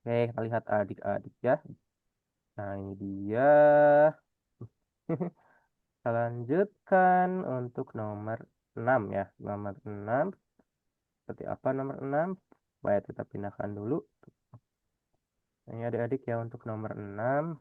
Oke, kita lihat adik-adik ya. Nah, ini dia. Kita lanjutkan untuk nomor 6 ya. Nomor 6. Seperti apa nomor 6? Baik, kita pindahkan dulu. Ini adik-adik ya untuk nomor 6.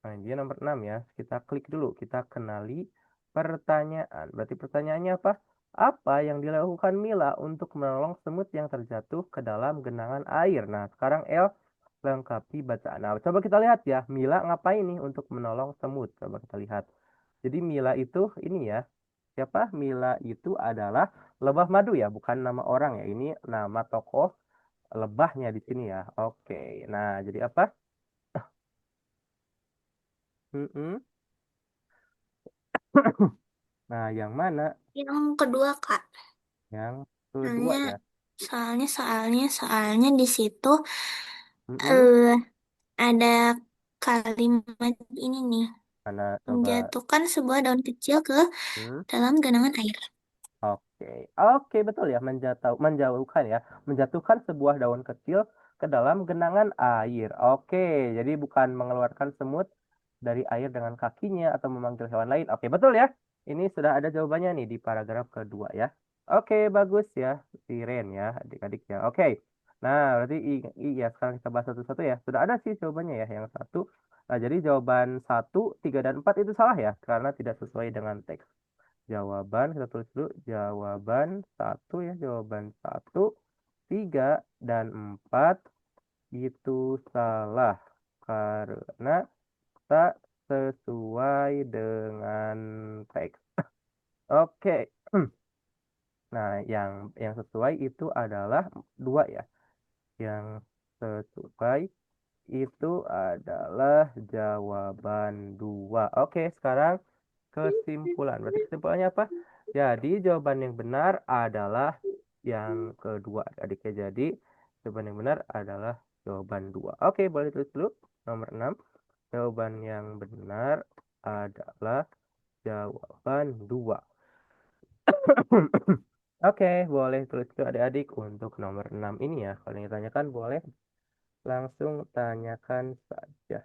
Nah, dia nomor 6 ya. Kita klik dulu. Kita kenali pertanyaan. Berarti pertanyaannya apa? Apa yang dilakukan Mila untuk menolong semut yang terjatuh ke dalam genangan air? Nah, sekarang El lengkapi bacaan. Nah, coba kita lihat ya. Mila ngapain nih untuk menolong semut? Coba kita lihat. Jadi Mila itu ini ya. Siapa? Mila itu adalah lebah madu ya, bukan nama orang ya. Ini nama tokoh lebahnya di sini ya. Oke. Nah, jadi apa? Mm-mm. Nah, yang mana? Yang kedua, Kak. Yang kedua Soalnya, ya. soalnya di situ Mm-mm. eh ada kalimat ini nih, Mana coba? menjatuhkan sebuah daun kecil ke Hmm. dalam genangan air. Oke, oke betul ya menjauhkan ya, menjatuhkan sebuah daun kecil ke dalam genangan air. Oke, jadi bukan mengeluarkan semut dari air dengan kakinya atau memanggil hewan lain. Oke, betul ya. Ini sudah ada jawabannya nih di paragraf kedua ya. Oke, bagus ya, Siren ya, adik-adik ya. Oke, nah berarti iya sekarang kita bahas satu-satu ya. Sudah ada sih jawabannya ya, yang satu. Nah, jadi jawaban satu, tiga dan empat itu salah ya, karena tidak sesuai dengan teks. Jawaban, kita tulis dulu. Jawaban satu ya, jawaban satu, tiga, dan empat itu salah. Karena tak sesuai dengan teks. Oke. Nah, yang sesuai itu adalah dua ya. Yang sesuai itu adalah jawaban dua. Oke, sekarang kesimpulan. Berarti kesimpulannya apa? Jadi jawaban yang benar adalah yang kedua adiknya. Jadi jawaban yang benar adalah jawaban dua. Oke, boleh tulis dulu. Nomor 6. Jawaban yang benar adalah jawaban dua. Oke, boleh tulis ke adik-adik untuk nomor 6 ini ya. Kalau yang ditanyakan boleh langsung tanyakan saja.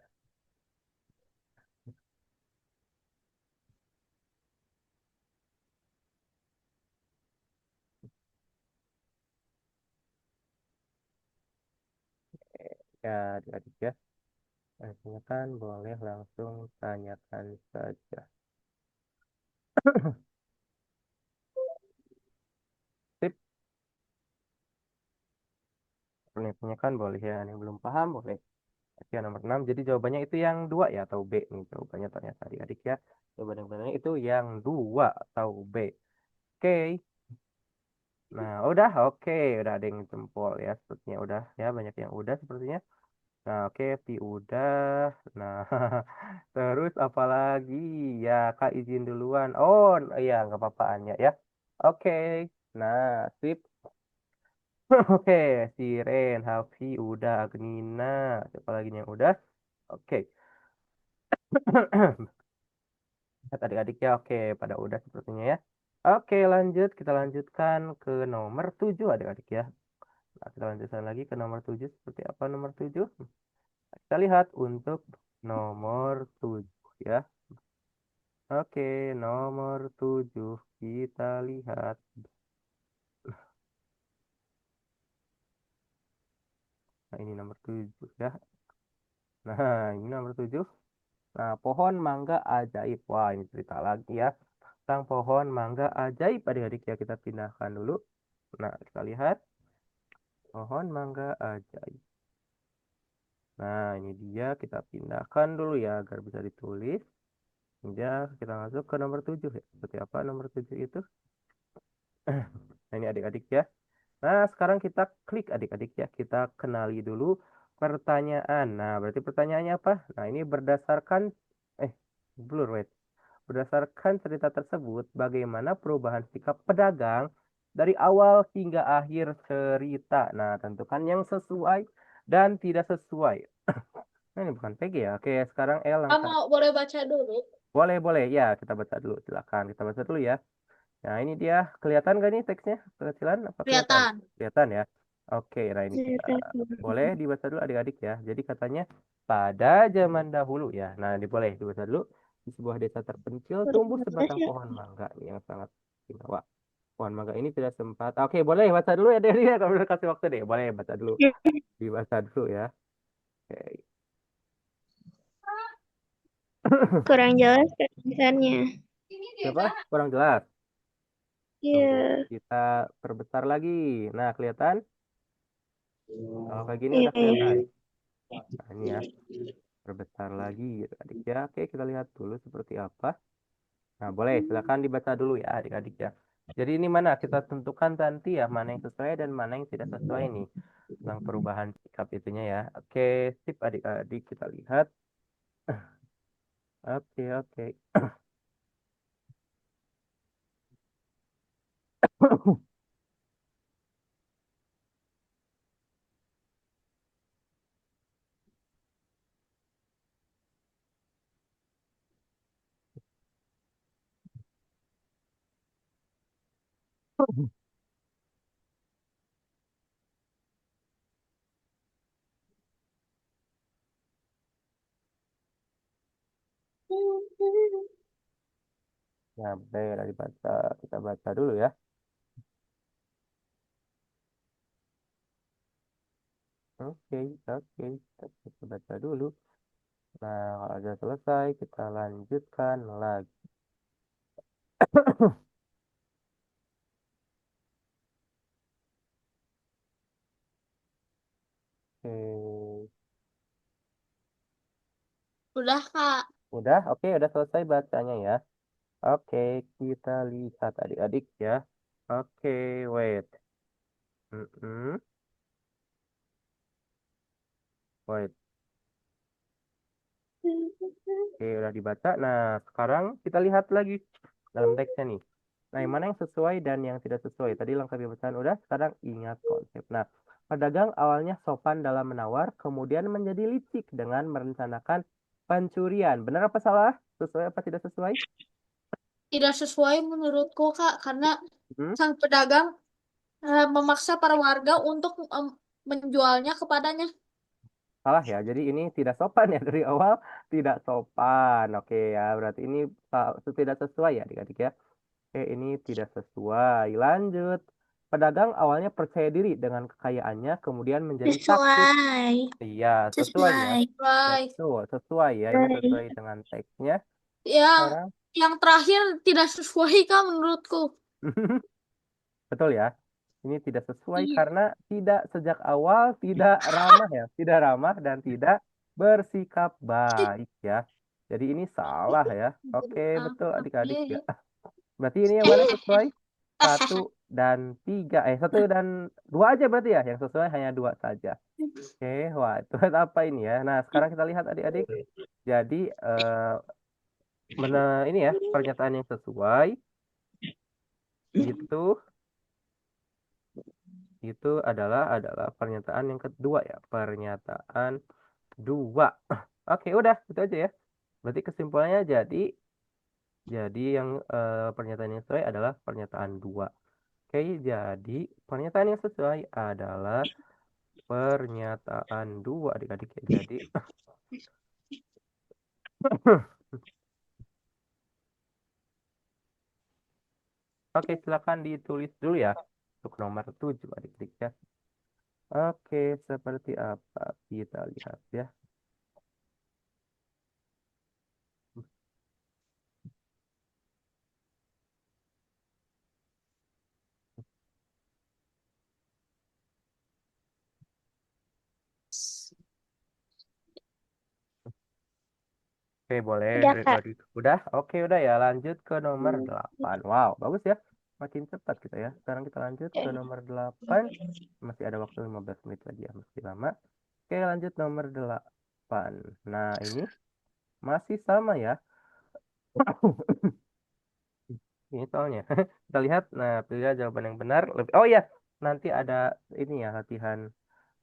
Ya, adik-adik ya. Tanyakan boleh langsung tanyakan saja. Sip, boleh tanyakan boleh ya. Yang belum paham boleh. Oke, nomor 6. Jadi jawabannya itu yang dua ya atau B nih jawabannya ternyata adik-adik ya. Jawaban yang benar itu yang dua atau B. Oke. Nah, udah oke, udah ada yang jempol ya. Sepertinya udah ya, banyak yang udah sepertinya. Nah, oke, Pi udah. Nah, terus apalagi? Ya, Kak izin duluan. Oh, iya, nggak apa-apa Anya ya. Oke. Nah, sip. Oke, Siren, Hafi udah, Agnina. Siapa lagi nih yang udah? Oke. Lihat adik-adik ya, oke, pada udah sepertinya ya. Oke, lanjut. Kita lanjutkan ke nomor 7 adik-adik ya. Nah, kita lanjutkan lagi ke nomor 7. Seperti apa nomor 7? Kita lihat untuk nomor 7 ya. Oke, nomor 7 kita lihat. Nah, ini nomor 7 ya. Nah, ini nomor 7. Nah, pohon mangga ajaib. Wah, ini cerita lagi ya. Tentang pohon mangga ajaib adik-adik ya. Kita pindahkan dulu. Nah, kita lihat. Pohon mangga ajaib. Nah, ini dia. Kita pindahkan dulu ya agar bisa ditulis. Ya, kita masuk ke nomor 7 ya. Seperti apa nomor 7 itu? Nah, ini adik-adik ya. Nah, sekarang kita klik adik-adik ya. Kita kenali dulu pertanyaan. Nah, berarti pertanyaannya apa? Nah, ini berdasarkan Blur, wait. Berdasarkan cerita tersebut, bagaimana perubahan sikap pedagang dari awal hingga akhir cerita? Nah, tentukan yang sesuai dan tidak sesuai. Nah, ini bukan PG ya. Oke, sekarang L angkat. Kamu boleh baca dulu. Boleh, boleh. Ya, kita baca dulu. Silakan, kita baca dulu ya. Nah, ini dia. Kelihatan gak nih teksnya? Kekecilan apa kelihatan? Kelihatan. Kelihatan ya. Oke, nah ini dia. Boleh dibaca dulu adik-adik ya. Jadi katanya pada zaman dahulu ya. Nah, ini boleh dibaca dulu. Di sebuah desa terpencil tumbuh sebatang pohon mangga nih yang sangat istimewa. Pohon mangga ini tidak sempat. Oke, boleh baca dulu ya Dewi ya. Kalau udah kasih waktu deh. Boleh baca dulu. Dibaca dulu ya. Oke. Kurang jelas tulisannya. Siapa? Kurang jelas. Iya. Tunggu. Kita perbesar lagi. Nah, kelihatan? Kalau kayak gini Iya, udah kelihatan. iya. Nah, ini ya. Perbesar lagi gitu adik ya. Oke, kita lihat dulu seperti apa. Nah, boleh silakan dibaca dulu ya adik-adik ya. Jadi ini mana kita tentukan nanti ya mana yang sesuai dan mana yang tidak sesuai nih tentang perubahan sikap itunya ya. Oke, sip adik-adik kita lihat. Oke, oke. Nah, boleh lah dibaca. Kita baca dulu ya. Oke, oke. Kita baca dulu. Nah, kalau sudah selesai, kita lanjutkan lagi. Oke. Udah, Kak. Udah, oke, udah selesai bacanya ya. Oke, kita lihat adik-adik ya. Oke, wait. Mm-mm. Wait. Oke, udah dibaca. Nah, sekarang kita lihat lagi dalam teksnya nih. Nah, yang mana yang sesuai dan yang tidak sesuai. Tadi lengkap bacaan udah, sekarang ingat konsep. Nah, pedagang awalnya sopan dalam menawar, kemudian menjadi licik dengan merencanakan pencurian. Benar apa salah? Sesuai apa tidak sesuai? Tidak sesuai menurutku, Kak, karena Hmm? sang pedagang memaksa para warga untuk menjualnya kepadanya. Salah ya. Jadi ini tidak sopan ya dari awal, tidak sopan. Oke ya, berarti ini tidak sesuai ya adik-adik ya. Oke, ini tidak sesuai. Lanjut. Pedagang awalnya percaya diri dengan kekayaannya, kemudian menjadi takut. Sesuai. Iya, sesuai ya. Sesuai. Baik. Betul, sesuai ya. Ini sesuai dengan teksnya. Yang Sekarang, yang terakhir tidak sesuai, Kak, menurutku. betul ya. Ini tidak sesuai Iya. karena tidak sejak awal tidak ramah ya. Tidak ramah dan tidak bersikap baik ya. Jadi ini salah ya. Oke, betul adik-adik ya. Berarti ini yang mana sesuai? Satu dan tiga. Satu dan dua aja berarti ya. Yang sesuai hanya dua saja. Oke, wah itu apa ini ya? Nah, sekarang kita lihat adik-adik. Jadi ini ya pernyataan yang sesuai itu adalah pernyataan yang kedua ya. Pernyataan dua. Oke, udah itu aja ya. Berarti kesimpulannya jadi yang pernyataan yang sesuai adalah pernyataan dua. Oke, jadi pernyataan yang sesuai adalah pernyataan dua adik-adik ya. Jadi oke, silakan ditulis dulu ya untuk nomor 7 adik-adik ya. Oke, seperti apa kita lihat ya. Oke, boleh Udah, Kak. dari udah. Oke, udah ya. Lanjut ke nomor 8. Wow, bagus ya. Makin cepat kita ya. Sekarang kita lanjut ke nomor 8. Masih ada waktu 15 menit lagi ya, masih lama. Oke, lanjut nomor 8. Nah, ini masih sama ya. Ini soalnya. Kita lihat. Nah, pilih jawaban yang benar. Oh iya, nanti ada ini ya latihan.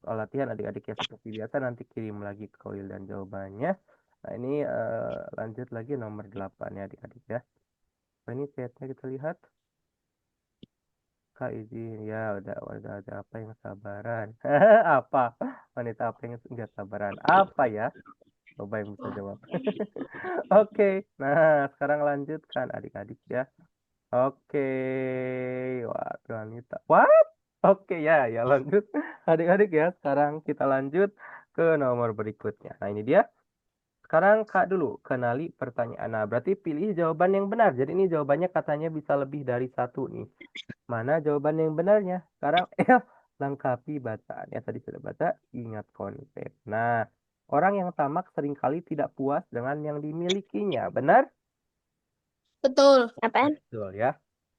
Kalau latihan adik-adik ya seperti biasa nanti kirim lagi koil dan jawabannya. Nah, ini lanjut lagi nomor 8 ya adik-adik ya. Ini chatnya kita lihat. Kak izin ya udah ada apa yang sabaran? Apa? Wanita apa yang nggak sabaran? Apa ya? Coba yang bisa jawab. Oke, nah sekarang lanjutkan adik-adik ya. Oke, wah wanita. What? Oke ya, ya lanjut adik-adik ya. Sekarang kita lanjut ke nomor berikutnya. Nah ini dia. Sekarang Kak dulu kenali pertanyaan. Nah berarti pilih jawaban yang benar. Jadi ini jawabannya katanya bisa lebih dari satu nih. Mana jawaban yang benarnya? Sekarang lengkapi bacaan. Ya tadi sudah baca, ingat konsep. Nah, orang yang tamak seringkali tidak puas dengan yang dimilikinya. Benar? Betul. Apaan? Betul ya.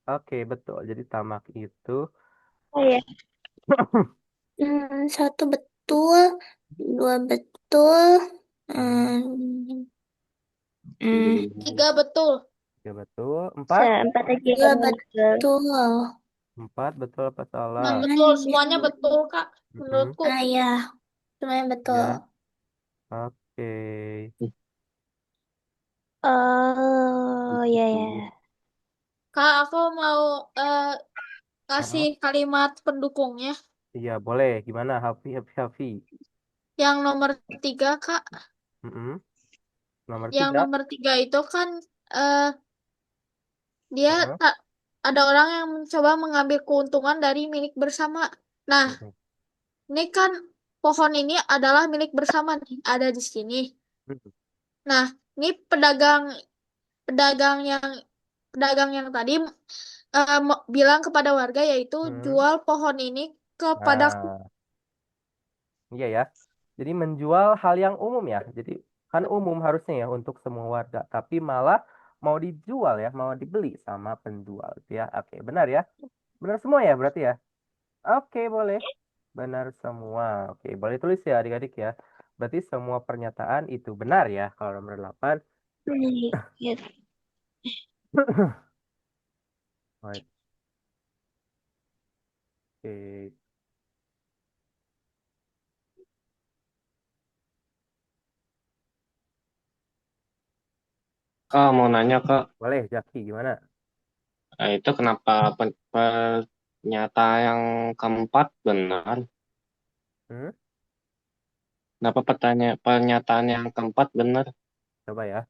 Oke, betul. Jadi tamak itu Oh ya. Satu betul, dua betul, hmm, Tiga betul. ya betul. Empat, Empat aja dua kan betul. betul. empat betul apa salah? Empat Mana betul. yang Semuanya bisa? betul, Kak. Mm-mm. Menurutku. Ah ya, semuanya betul. Ya, oke. Oh ya ya. Kak, aku mau eh, kasih Oh, kalimat pendukungnya. iya boleh. Gimana? Hafi, Hafi, Hafi. Yang nomor 3, Kak. Mm-mm. Nomor Yang 3. nomor 3 itu kan eh, dia Heeh. tak ada orang yang mencoba mengambil keuntungan dari milik bersama. Nah, Mm-mm. ini kan pohon ini adalah milik bersama nih, ada di sini. Mm-mm. Nah, ini pedagang pedagang yang pedagang yang tadi bilang kepada warga yaitu Mm-mm. jual pohon ini kepada. Nah, iya ya. Jadi menjual hal yang umum ya. Jadi kan umum harusnya ya untuk semua warga. Tapi malah mau dijual ya, mau dibeli sama penjual gitu ya. Oke, benar ya. Benar semua ya berarti ya. Oke, boleh. Benar semua. Oke, boleh tulis ya adik-adik ya. Berarti semua pernyataan itu benar ya kalau nomor 8. Yes. Oke. Kak, mau nanya Kak, Boleh, Jaki gimana? itu kenapa pernyataan yang keempat benar? Hmm? Kenapa pernyataan yang keempat benar? Coba ya.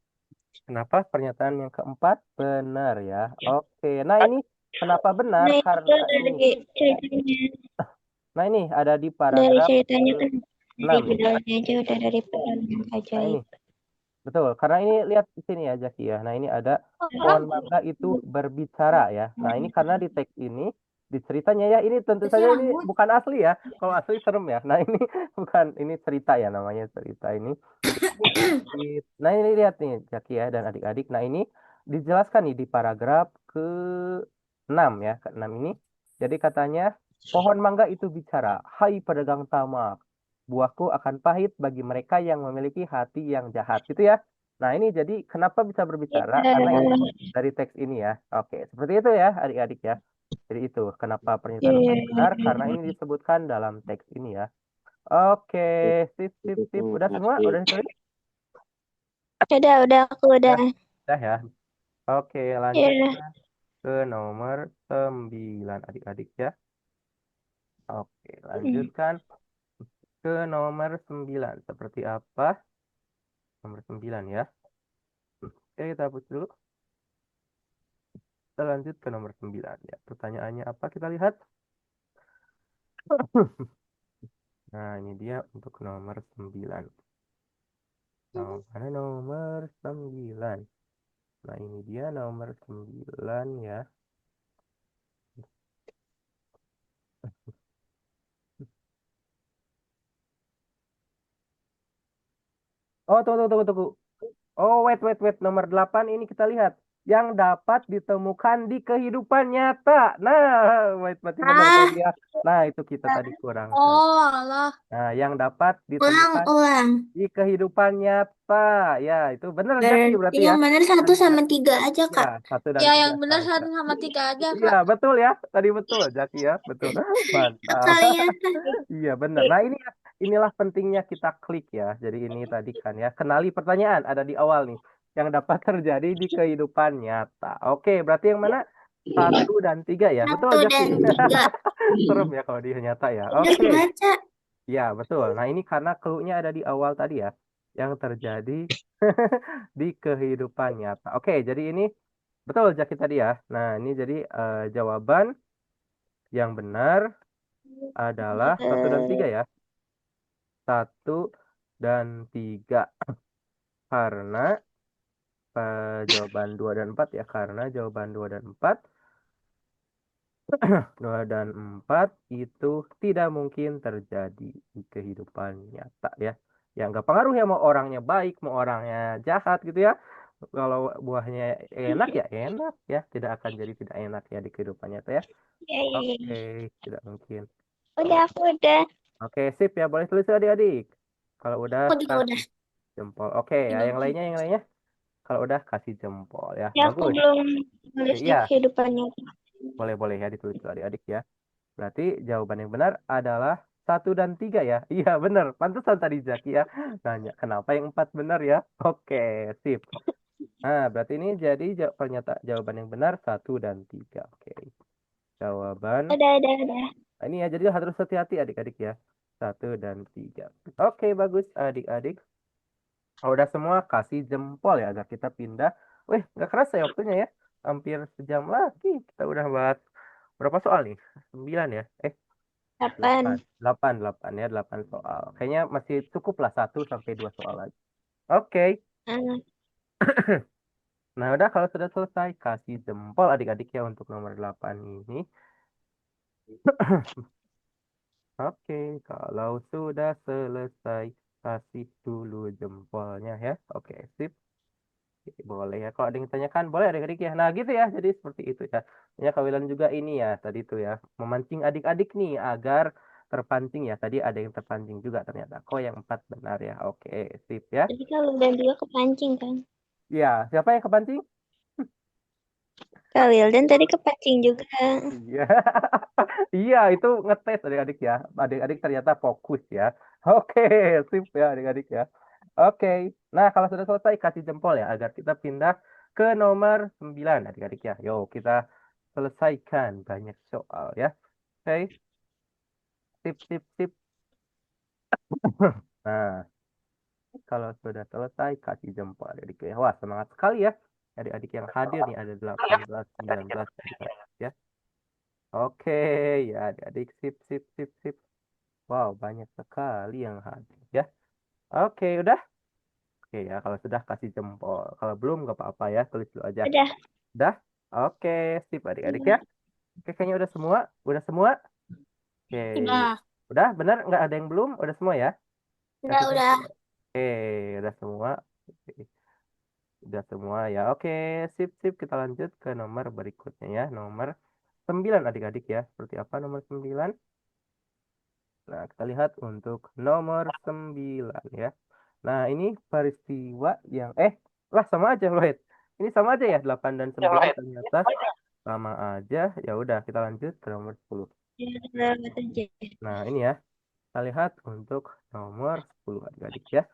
Kenapa pernyataan yang keempat benar ya? Oke. Nah, ini kenapa benar? Nah itu Karena dari ini. ceritanya. Nah, ini ada di Dari paragraf ceritanya kan dari ke-6 nih. judulnya aja udah dari peran yang Nah, ini ajaib. betul. Karena ini lihat di sini ya, Jaki ya. Nah, ini ada pohon mangga itu berbicara ya. Nah, ini karena di teks ini di ceritanya ya ini tentu saja ini bukan asli ya. Kalau asli serem ya. Nah, ini bukan ini cerita ya namanya cerita ini. Nah, ini lihat nih, Jaki ya dan adik-adik. Nah, ini dijelaskan nih di paragraf ke-6 ya, ke-6 ini. Jadi katanya, pohon mangga itu bicara, "Hai pedagang tamak, buahku akan pahit bagi mereka yang memiliki hati yang jahat." Gitu ya. Nah, ini jadi kenapa bisa berbicara? Karena ini dari teks ini ya. Oke, seperti itu ya, adik-adik ya. Jadi itu kenapa pernyataan Iya. itu benar karena ini disebutkan dalam teks ini ya. Oke, sip, sip, sip. Udah semua? Udah ditulis? Udah aku udah. Udah ya. Oke, lanjut Iya. ke nomor 9 adik-adik ya. Oke, lanjutkan ke nomor 9. Seperti apa? Nomor 9 ya. Oke, kita hapus dulu. Kita lanjut ke nomor 9 ya. Pertanyaannya apa? Kita lihat. Nah, ini dia untuk nomor 9. Nah, mana nomor 9? Nah, ini dia nomor 9 ya. Oh, tunggu, tunggu, tunggu, tunggu. Oh, wait, wait, wait. Nomor 8 ini kita lihat. yang dapat ditemukan di kehidupan nyata. Nah, berarti benar Ah, tadi ya. Nah, itu kita tadi kurang tadi. Oh, alah. Nah, yang dapat ulang, ditemukan ulang. di kehidupan nyata. Ya, itu benar Jaki Berarti berarti ya. yang benar 1 Tadi sama Jaki. 3 aja, Ya, Kak. 1 dan Ya, 3 yang benar saja. 1 sama 3 aja, Iya, Kak. betul ya. Tadi betul Jaki ya. Betul. Mantap. Kalian Iya, benar. Nah, ini ya. Inilah pentingnya kita klik ya. Jadi ini tadi kan ya. Kenali pertanyaan ada di awal nih. Yang dapat terjadi di kehidupan nyata. Oke, berarti yang mana? 1 dan 3 ya. Betul 1 dan Jaki. 3. Serem ya kalau di nyata ya. Udah Oke. baca. Ya, betul. Nah, ini karena clue-nya ada di awal tadi ya. Yang terjadi di kehidupan nyata. Oke, jadi ini betul Jaki tadi ya. Nah, ini jadi jawaban yang benar adalah 1 dan 3 ya. 1 dan 3. Karena jawaban 2 dan 4 ya. Karena jawaban 2 dan 4 2 dan 4 itu tidak mungkin terjadi di kehidupan nyata ya. Ya nggak pengaruh ya mau orangnya baik, mau orangnya jahat gitu ya. Kalau buahnya enak ya enak ya, tidak akan jadi tidak enak ya di kehidupan nyata ya. Ya, ya, ya. Oke, tidak mungkin. Udah, aku udah. Oke, sip ya, boleh tulis adik-adik. Kalau udah Aku juga udah. kasih jempol. Oke, ya yang lainnya kalau udah kasih jempol ya. Ya, aku Bagus. belum nulis di Iya, kehidupannya. boleh ya ditulis tuh adik-adik ya. Berarti jawaban yang benar adalah 1 dan 3 ya. Iya benar. Pantesan tadi Zaki ya nanya kenapa yang 4 benar ya. Oke, sip. Nah, berarti ini jadi jawaban yang benar 1 dan 3. Oke. Jawaban. Udah. Nah, ini ya, jadi harus hati-hati adik-adik ya. 1 dan 3. Oke, bagus adik-adik. Kalau udah semua kasih jempol ya agar kita pindah. Wih, nggak kerasa ya waktunya ya. Hampir sejam lagi kita udah bahas berapa soal nih? 9 ya? 8. 8 ya, 8 soal. Kayaknya masih cukup lah 1 sampai 2 soal lagi. Oke. Nah, udah kalau sudah selesai kasih jempol adik-adik ya untuk nomor 8 ini. Oke, kalau sudah selesai kasih dulu jempolnya ya. Oke, sip. Boleh ya. Kalau ada yang tanyakan, boleh adik-adik ya. Nah, gitu ya. Jadi seperti itu ya. Ya, Kawilan juga ini ya. Tadi itu ya. Memancing adik-adik nih agar terpancing ya. Tadi ada yang terpancing juga ternyata. Kok yang 4 benar ya. Oke, sip ya. Jadi kalau dan juga kepancing kan. Ya, siapa yang kepancing? Kak Wildan tadi kepancing juga. Iya. Iya, itu ngetes adik-adik ya. Adik-adik ternyata fokus ya. Oke, sip ya adik-adik ya. Oke. Nah, kalau sudah selesai kasih jempol ya agar kita pindah ke nomor 9 adik-adik ya. Yo, kita selesaikan banyak soal ya. Oke. Sip. Nah, kalau sudah selesai kasih jempol adik-adik ya. Wah, semangat sekali ya. Adik-adik yang hadir nih ada 18, 19 adik-adik ya. Oke, ya adik-adik sip. Wow, banyak sekali yang hadir ya. Oke, udah. Oke ya, kalau sudah kasih jempol. Kalau belum nggak apa-apa ya, tulis dulu aja. Udah. Udah? Oke, sip adik-adik ya. Oke, kayaknya udah semua. Udah semua? Oke. Udah. Udah, benar? Nggak ada yang belum? Udah semua ya? Kasih Udah. jempol. Oke, udah semua. Oke, udah semua ya. Oke, sip. Kita lanjut ke nomor berikutnya ya. Nomor 9 adik-adik ya. Seperti apa nomor 9? Nah, kita lihat untuk nomor 9 ya. Nah, ini peristiwa yang lah sama aja, Lloyd. Ini sama aja ya, 8 dan 9 ternyata sama aja. Ya udah, kita lanjut ke nomor 10. Nah, ini ya. Kita lihat untuk nomor 10 adik-adik ya.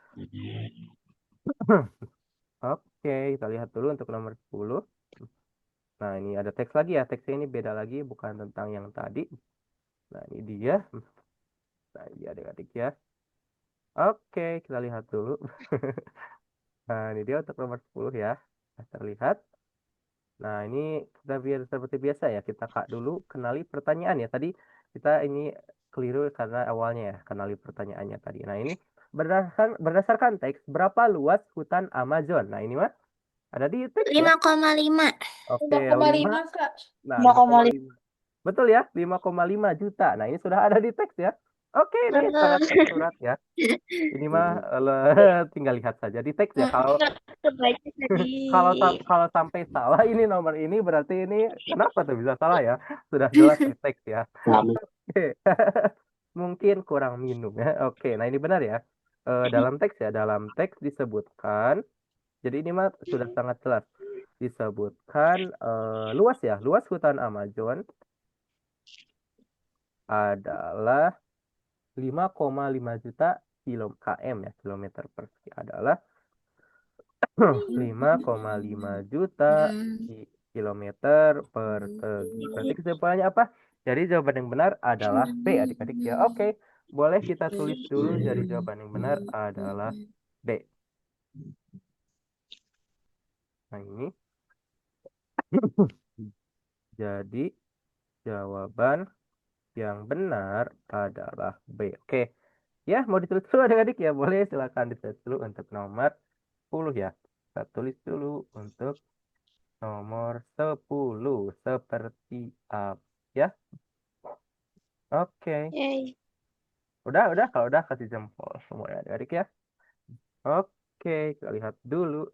Oke, kita lihat dulu untuk nomor 10. Nah, ini ada teks lagi ya. Teksnya ini beda lagi, bukan tentang yang tadi. Nah, ini dia. Nah, ini adik-adik ya. Oke, kita lihat dulu. Nah, ini dia untuk nomor 10 ya. Terlihat. Nah, ini kita biar seperti biasa ya. Kita dulu kenali pertanyaan ya. Tadi kita ini keliru karena awalnya ya. Kenali pertanyaannya tadi. Nah, ini berdasarkan teks, berapa luas hutan Amazon? Nah, ini mah ada di teks ya. 5,5. Oke, 5,5, Kak. Nah, 5,5. Betul ya, 5,5 juta. Nah, ini sudah ada di teks ya. Oke, ini sangat tersurat ya. Ini mah tinggal lihat saja di teks ya. Kalau Kebaca tadi. kalau sampai salah ini nomor ini berarti ini kenapa tuh bisa salah ya? Sudah jelas di teks ya. Kami Oke. Mungkin kurang minum ya. Oke, nah ini benar ya. Dalam teks ya, dalam teks disebutkan. Jadi ini mah sudah sangat jelas disebutkan luas ya. Luas hutan Amazon adalah 5,5 juta km ya, kilometer persegi adalah 5,5 juta kilometer persegi. Berarti kesimpulannya apa? Jadi jawaban yang benar adalah B, adik-adik ya. Oke, boleh kita tulis dulu jadi jawaban yang benar adalah B. Nah ini. Jadi jawaban yang benar adalah B. Oke. Ya, mau ditulis dulu adik-adik ya. Boleh silakan ditulis dulu untuk nomor 10 ya. Kita tulis dulu untuk nomor 10 seperti apa ya. Oke. Yay. Udah kalau udah kasih jempol semua ya adik-adik ya. Oke, kita lihat dulu.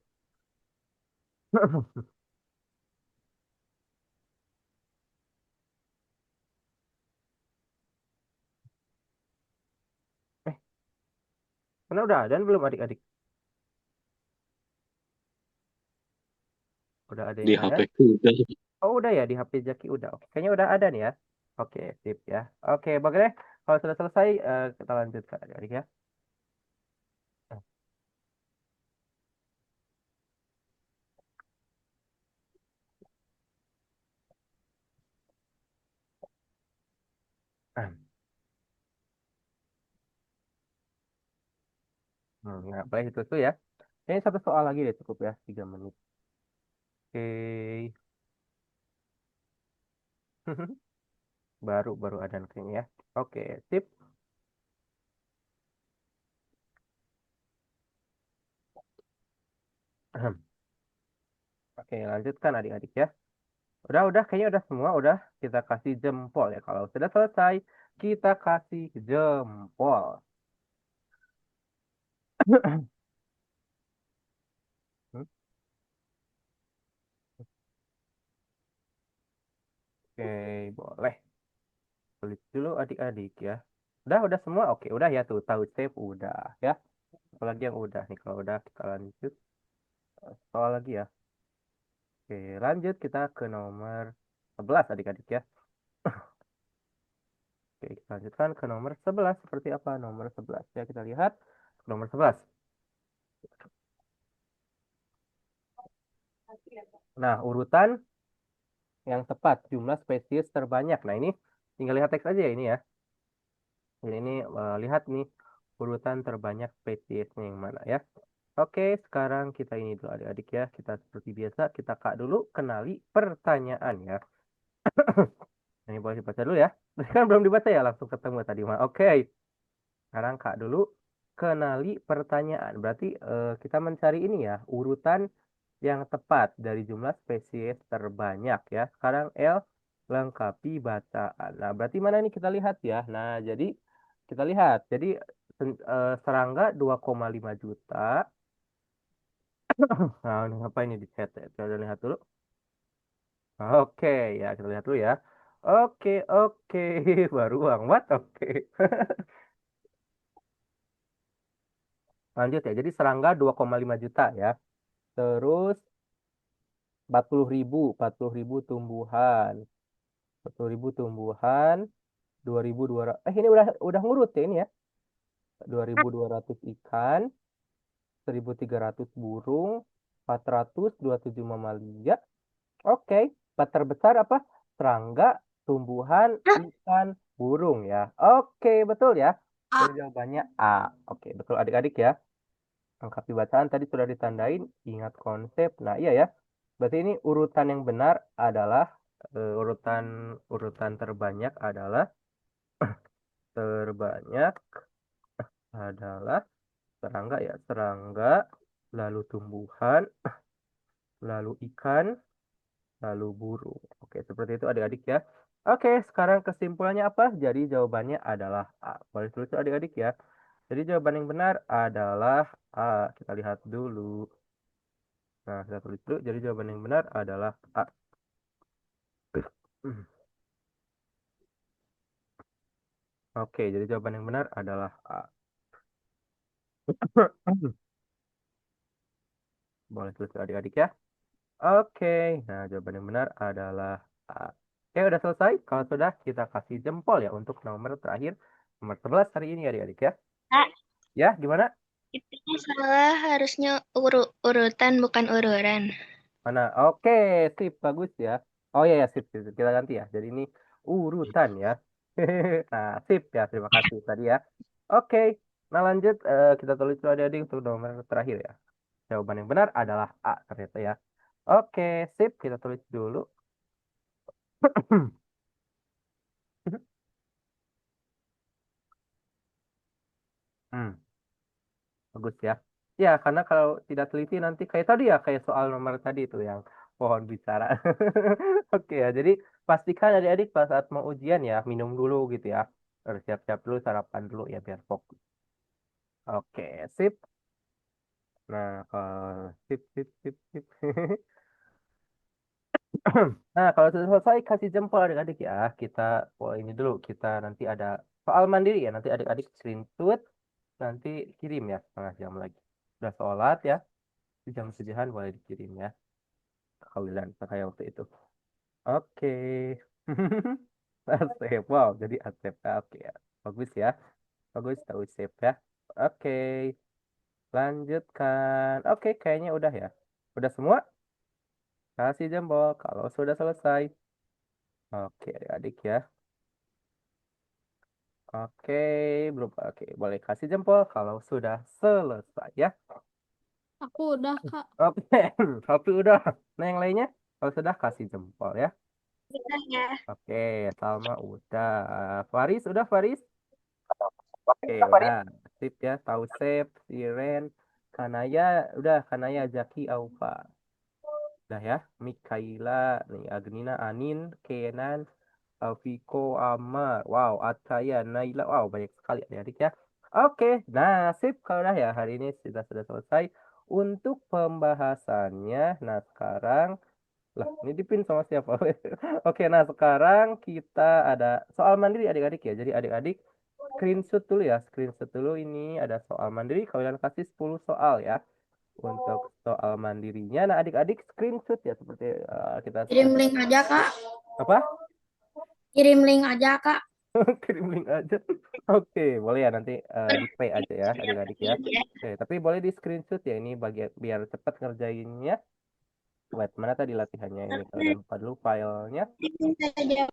Eh, mana udah ada belum adik-adik? Udah ada di yang ada? HP ku udah. Oh, udah ya di HP Jaki udah. Oke, kayaknya udah ada nih ya. Oke, sip ya. Oke, bagus deh. Kalau sudah selesai, kita lanjutkan adik-adik ya. Nggak boleh itu ya. Ini satu soal lagi deh cukup ya, 3 menit. Oke. Baru ada kayaknya ya. Oke, sip. Oke, lanjutkan adik-adik ya. Udah, kayaknya udah semua, udah kita kasih jempol ya. Kalau sudah selesai, kita kasih jempol. Hmm, Oke, boleh. Tulis dulu adik-adik ya. Udah semua. Oke, udah ya tuh, tahu save udah ya. Apalagi yang udah nih, kalau udah kita lanjut. Soal lagi ya. Oke, lanjut kita ke nomor 11 adik-adik ya. Oke, kita lanjutkan ke nomor 11. Seperti apa nomor 11? Ya, kita lihat nomor 11. Nah, urutan yang tepat jumlah spesies terbanyak. Nah, ini tinggal lihat teks aja ya ini ya. Ini lihat nih urutan terbanyak spesiesnya yang mana ya. Oke, sekarang kita ini dulu adik-adik ya. Kita seperti biasa, kita kak dulu kenali pertanyaan ya. Ini boleh dibaca dulu ya. Kan belum dibaca ya, langsung ketemu tadi mah. Oke, sekarang kak dulu kenali pertanyaan. Berarti kita mencari ini ya, urutan yang tepat dari jumlah spesies terbanyak ya. Sekarang L lengkapi bacaan. Nah, berarti mana nih kita lihat ya. Nah, jadi kita lihat. Jadi serangga 2,5 juta. Nah, ini apa ini di chat ya? Kita lihat dulu. Oke, ya kita lihat dulu ya. Oke. Baru Bang. What? Oke. Lanjut ya. Jadi serangga 2,5 juta ya. Terus 40.000 tumbuhan. 40.000 tumbuhan, 2.200. Ini udah ngurut ya ini ya. 2.200 ikan, 1.300 burung, 427 mamalia. Oke, empat terbesar apa? Serangga, tumbuhan, ikan, burung ya. Oke, betul ya. Jadi jawabannya A. Oke, betul adik-adik ya. Lengkapi bacaan tadi sudah ditandain, ingat konsep. Nah, iya ya. Berarti ini urutan yang benar adalah urutan terbanyak terbanyak adalah serangga ya. Serangga, lalu tumbuhan, lalu ikan, lalu burung. Oke, seperti itu adik-adik ya. Oke, sekarang kesimpulannya apa? Jadi jawabannya adalah A. Boleh tulis adik-adik ya. Jadi jawaban yang benar adalah A. Kita lihat dulu. Nah, kita tulis dulu. Jadi jawaban yang benar adalah A. Oke, jadi jawaban yang benar adalah A. Boleh tulis adik-adik ya. Oke, nah jawaban yang benar adalah A. Oke, udah selesai. Kalau sudah, kita kasih jempol ya untuk nomor terakhir, nomor 11 hari ini adik-adik ya. Kak, Ya, gimana? itu salah, harusnya urutan bukan ururan. Mana? Oke, sip, bagus ya. Oh iya, ya, sip, sip, sip. Kita ganti ya. Jadi ini urutan ya. Nah, sip ya. Terima kasih tadi ya. Oke, nah lanjut kita tulis dulu adik-adik untuk nomor terakhir ya. Jawaban yang benar adalah A ternyata ya. Oke, sip. Kita tulis dulu. Hmm, bagus ya. Ya, karena kalau tidak teliti nanti kayak tadi ya, kayak soal nomor tadi itu yang pohon bicara. Oke ya, jadi pastikan adik-adik pada saat mau ujian ya, minum dulu gitu ya. Harus siap-siap dulu, sarapan dulu ya biar fokus. Oke, sip. Nah, kalau sip, sip, sip, sip. Nah, kalau sudah selesai, kasih jempol adik-adik ya. Kita, oh ini dulu, kita nanti ada soal mandiri ya. Nanti adik-adik screenshot, nanti kirim ya, setengah jam lagi. Udah sholat ya, di jam 9 boleh dikirim ya. Kawilan kayak waktu itu. Oke. Asep. Wow, jadi Asep. Oke ya. Bagus ya. Bagus tahu save ya. Oke. Lanjutkan. Oke, kayaknya udah ya. Udah semua? Kasih jempol kalau sudah selesai. Oke, adik-adik ya. Oke, belum. Oke, boleh kasih jempol kalau sudah selesai ya. Aku udah, Kak. Oke, tapi udah. Nah, yang lainnya kalau sudah kasih jempol ya. Kita ya. Oke, Salma udah. Faris udah Faris? Oke, udah. Sip ya. Tausep, Siren, Kanaya, udah. Kanaya, Jaki, Aufa. Udah ya. Mikaela, nih, Agnina, Anin, Kenan, Viko, Amar. Wow, Ataya, Naila. Wow, banyak sekali adik-adik ya. Oke, nah sip. Kalau udah ya, hari ini sudah selesai untuk pembahasannya. Nah, sekarang lah, ini dipin sama siapa? Oke, nah sekarang kita ada soal mandiri adik-adik ya. Jadi adik-adik screenshot dulu ya. Screenshot dulu ini ada soal mandiri. Kalian kasih 10 soal ya. Untuk soal mandirinya. Nah adik-adik screenshot ya. Seperti kita Kirim link aja, Kak. apa? Kirim link aja, Kak. Kirim link aja. Oke, boleh ya nanti di pay aja ya adik-adik ya. Oke, tapi boleh di screenshot ya ini bagian biar cepat ngerjainnya. Wait, mana tadi latihannya ini? Kalian lupa dulu filenya. Kita jawab.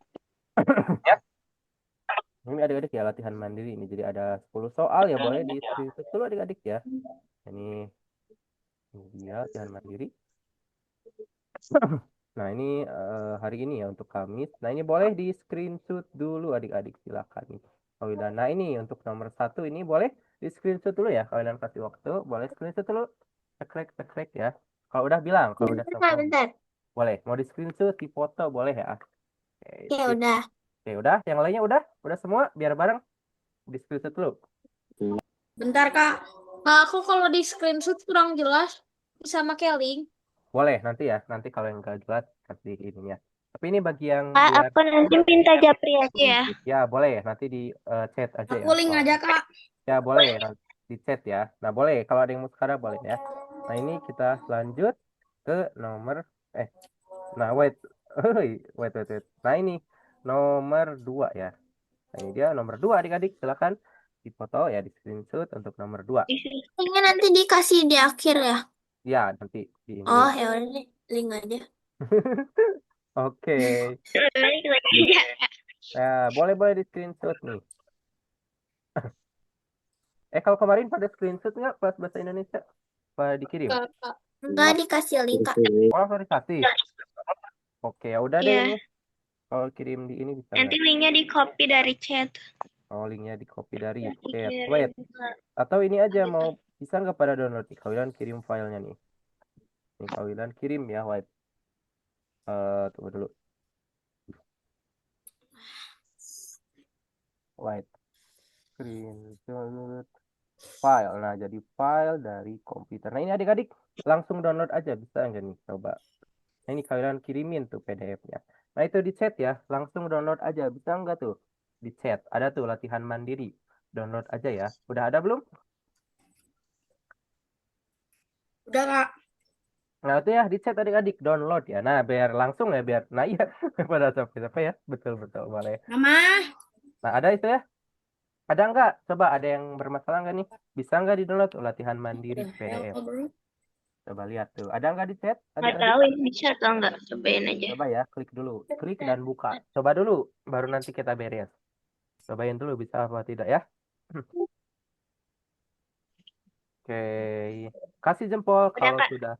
Ini adik-adik ya latihan mandiri ini. Jadi ada 10 soal ya boleh di screenshot dulu adik-adik ya. Ini dia latihan mandiri. Nah ini hari ini ya untuk Kamis. Nah ini boleh di screenshot dulu adik-adik silakan nih. Oh udah. Nah ini untuk nomor 1 ini boleh di screenshot dulu ya. Kalian kasih waktu boleh screenshot dulu. Cekrek ya. Kalau udah bilang, kalau udah Bentar, semua bentar. boleh. Mau di screenshot, di foto boleh ya. Oke, Ya sip. udah. Oke udah. Yang lainnya udah semua. Biar bareng di screenshot dulu. Bentar, Kak. Kak, aku kalau di screenshot kurang jelas, bisa pakai link. Boleh nanti ya. Nanti kalau yang nggak jelas kasih ininya. Tapi ini bagi yang Kak, biar aku nanti minta japri aja ya. ya boleh nanti di chat aja ya. Aku link Kalau aja, Kak. ya boleh nanti di chat ya. Nah boleh kalau ada yang mau sekarang boleh ya. Nah ini kita lanjut ke nomor nah wait wait. Nah ini nomor 2 ya. Nah ini dia nomor 2 adik-adik silakan dipoto ya di screenshot untuk nomor 2. Linknya nanti dikasih di akhir ya. Ya nanti di ini. Oh, ya udah deh. Link aja. Oke. Balik lagi ya. Nah, boleh di screenshot nih. Kalau kemarin pada screenshot nggak pas bahasa Indonesia? Pada dikirim? Kak. Enggak dikasih link, Kak. Oh, langsung dikasih. Oke, ya udah deh Iya. ini. Kalau kirim di ini bisa Nanti nggak? linknya di copy dari chat. Oh, linknya di copy dari chat. Wait. Atau ini aja mau bisa nggak pada download nih? Kawilan kirim filenya nih. Nih Kawilan kirim ya, wait. Tunggu dulu. White screen file. Nah, jadi file dari komputer. Nah, ini adik-adik langsung download aja bisa nggak nih? Coba. Nah, ini kalian kirimin tuh PDF-nya. Nah, itu di chat ya. Langsung download aja. Bisa nggak tuh? Di chat. Ada tuh latihan mandiri. Download aja ya. Udah ada belum? Udah, Kak. Nah, itu ya di chat adik-adik. Download ya. Nah, biar langsung ya. Biar. Nah, iya. Pada sampai ya. Betul-betul. Boleh. Mama. Nah, ada itu ya. Ada nggak? Coba ada yang bermasalah nggak nih? Bisa nggak di-download latihan mandiri PDF? Coba lihat tuh. Ada nggak di chat? Nggak Adik-adik? tahu ya, bisa atau nggak? Cobain aja. Coba ya, klik dulu. Klik dan buka. Coba dulu, baru nanti kita beres. Cobain dulu bisa apa tidak ya. Oke. Kasih jempol Udah, kalau Kak. sudah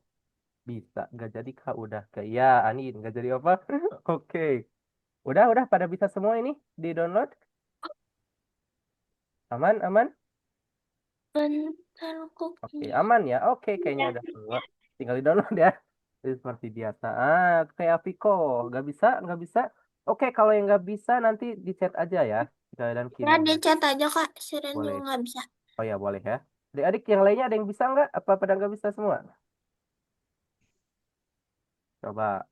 bisa. Nggak jadi kak, udah. Kayak ya, Anin. Nggak jadi apa? Oke. Udah. Pada bisa semua ini di-download? Aman, aman? Bentar, kok. Oke, aman ya. Oke, kayaknya udah semua. Tinggal di-download ya. Jadi seperti biasa. Kayak Viko. Nggak bisa, nggak bisa. Oke, kalau yang nggak bisa nanti di chat aja ya. Kalian Ya, kirim. di chat aja, Kak. Siren juga Boleh. nggak bisa. Oh ya, boleh ya. Adik-adik yang lainnya ada yang bisa nggak? Apa pada nggak bisa semua? Coba.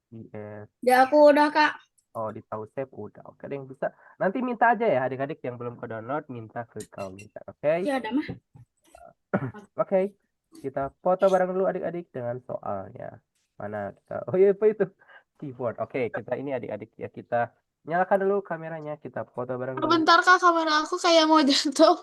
Yes. Ya, aku udah, Kak. Oh, di save udah. Oke, ada yang bisa. Nanti minta aja ya adik-adik yang belum ke download, minta ke komputer. Oke? Ya, ada mah. Oke. Kita foto bareng dulu adik-adik dengan soalnya. Mana kita? Oh iya, apa itu? Keyboard. Oke, kita ini adik-adik ya. Kita nyalakan dulu kameranya. Kita foto bareng dulu. Bentar Kak, kamera aku kayak mau jatuh.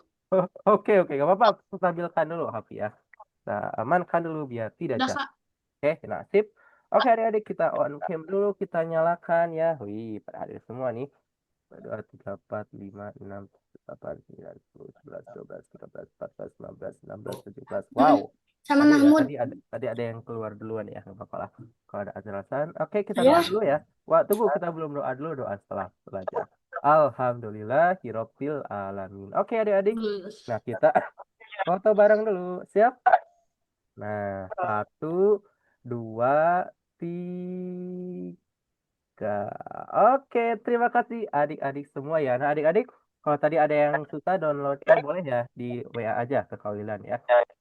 Oke. Gak apa-apa. Stabilkan dulu HP ya. Kita amankan dulu biar tidak Udah jatuh. Kak. Oke, nah sip. Oke adik-adik kita on cam dulu, kita nyalakan ya. Wih, pada hadir semua nih. 2, 3, 4, 5, 6, 7, 8, 9, 10, 11, 12, 13, 14, 15, 16, 17. Wow. Sama Tadi ya, Mahmud. tadi ada yang keluar duluan ya, nggak apa-apa lah. Kalau ada alasan, oke kita Ya. doa dulu ya. Wah, tunggu kita belum doa dulu, doa setelah belajar. Alhamdulillah, hirofil alamin. Oke adik-adik, nah kita foto bareng dulu, siap? Nah, 1, 2, 3. Oke, terima kasih adik-adik semua ya. Nah, adik-adik, kalau tadi ada yang susah downloadnya boleh ya di WA aja ke Kaulilan ya.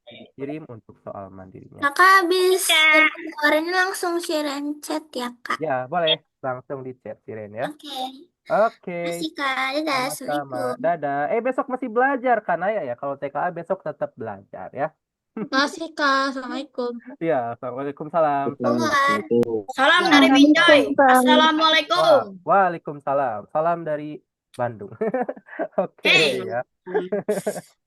Dikirim untuk soal mandirinya. Kakak habis keluarin langsung Siren chat ya, Kak. Ya, boleh langsung di chat Siren ya. Oke. Oke, Masih, Kak. Dadah. sama-sama. Assalamualaikum. Dadah. Besok masih belajar kan ya? Kalau TKA besok tetap belajar ya. Makasih Kak. Assalamualaikum. Ya, Waalaikumsalam. Salam dari Binjai. Assalamualaikum. Waalaikumsalam. Salam dari Bandung. Oke Hey. ya.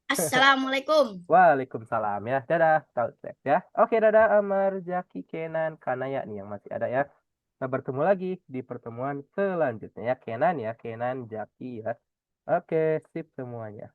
Assalamualaikum. Waalaikumsalam ya. Dadah. Tausek ya. Oke, dadah Amar, Jaki, Kenan, Kanaya nih yang masih ada ya. Kita bertemu lagi di pertemuan selanjutnya ya. Kenan ya. Kenan, Jaki ya. Oke, sip semuanya.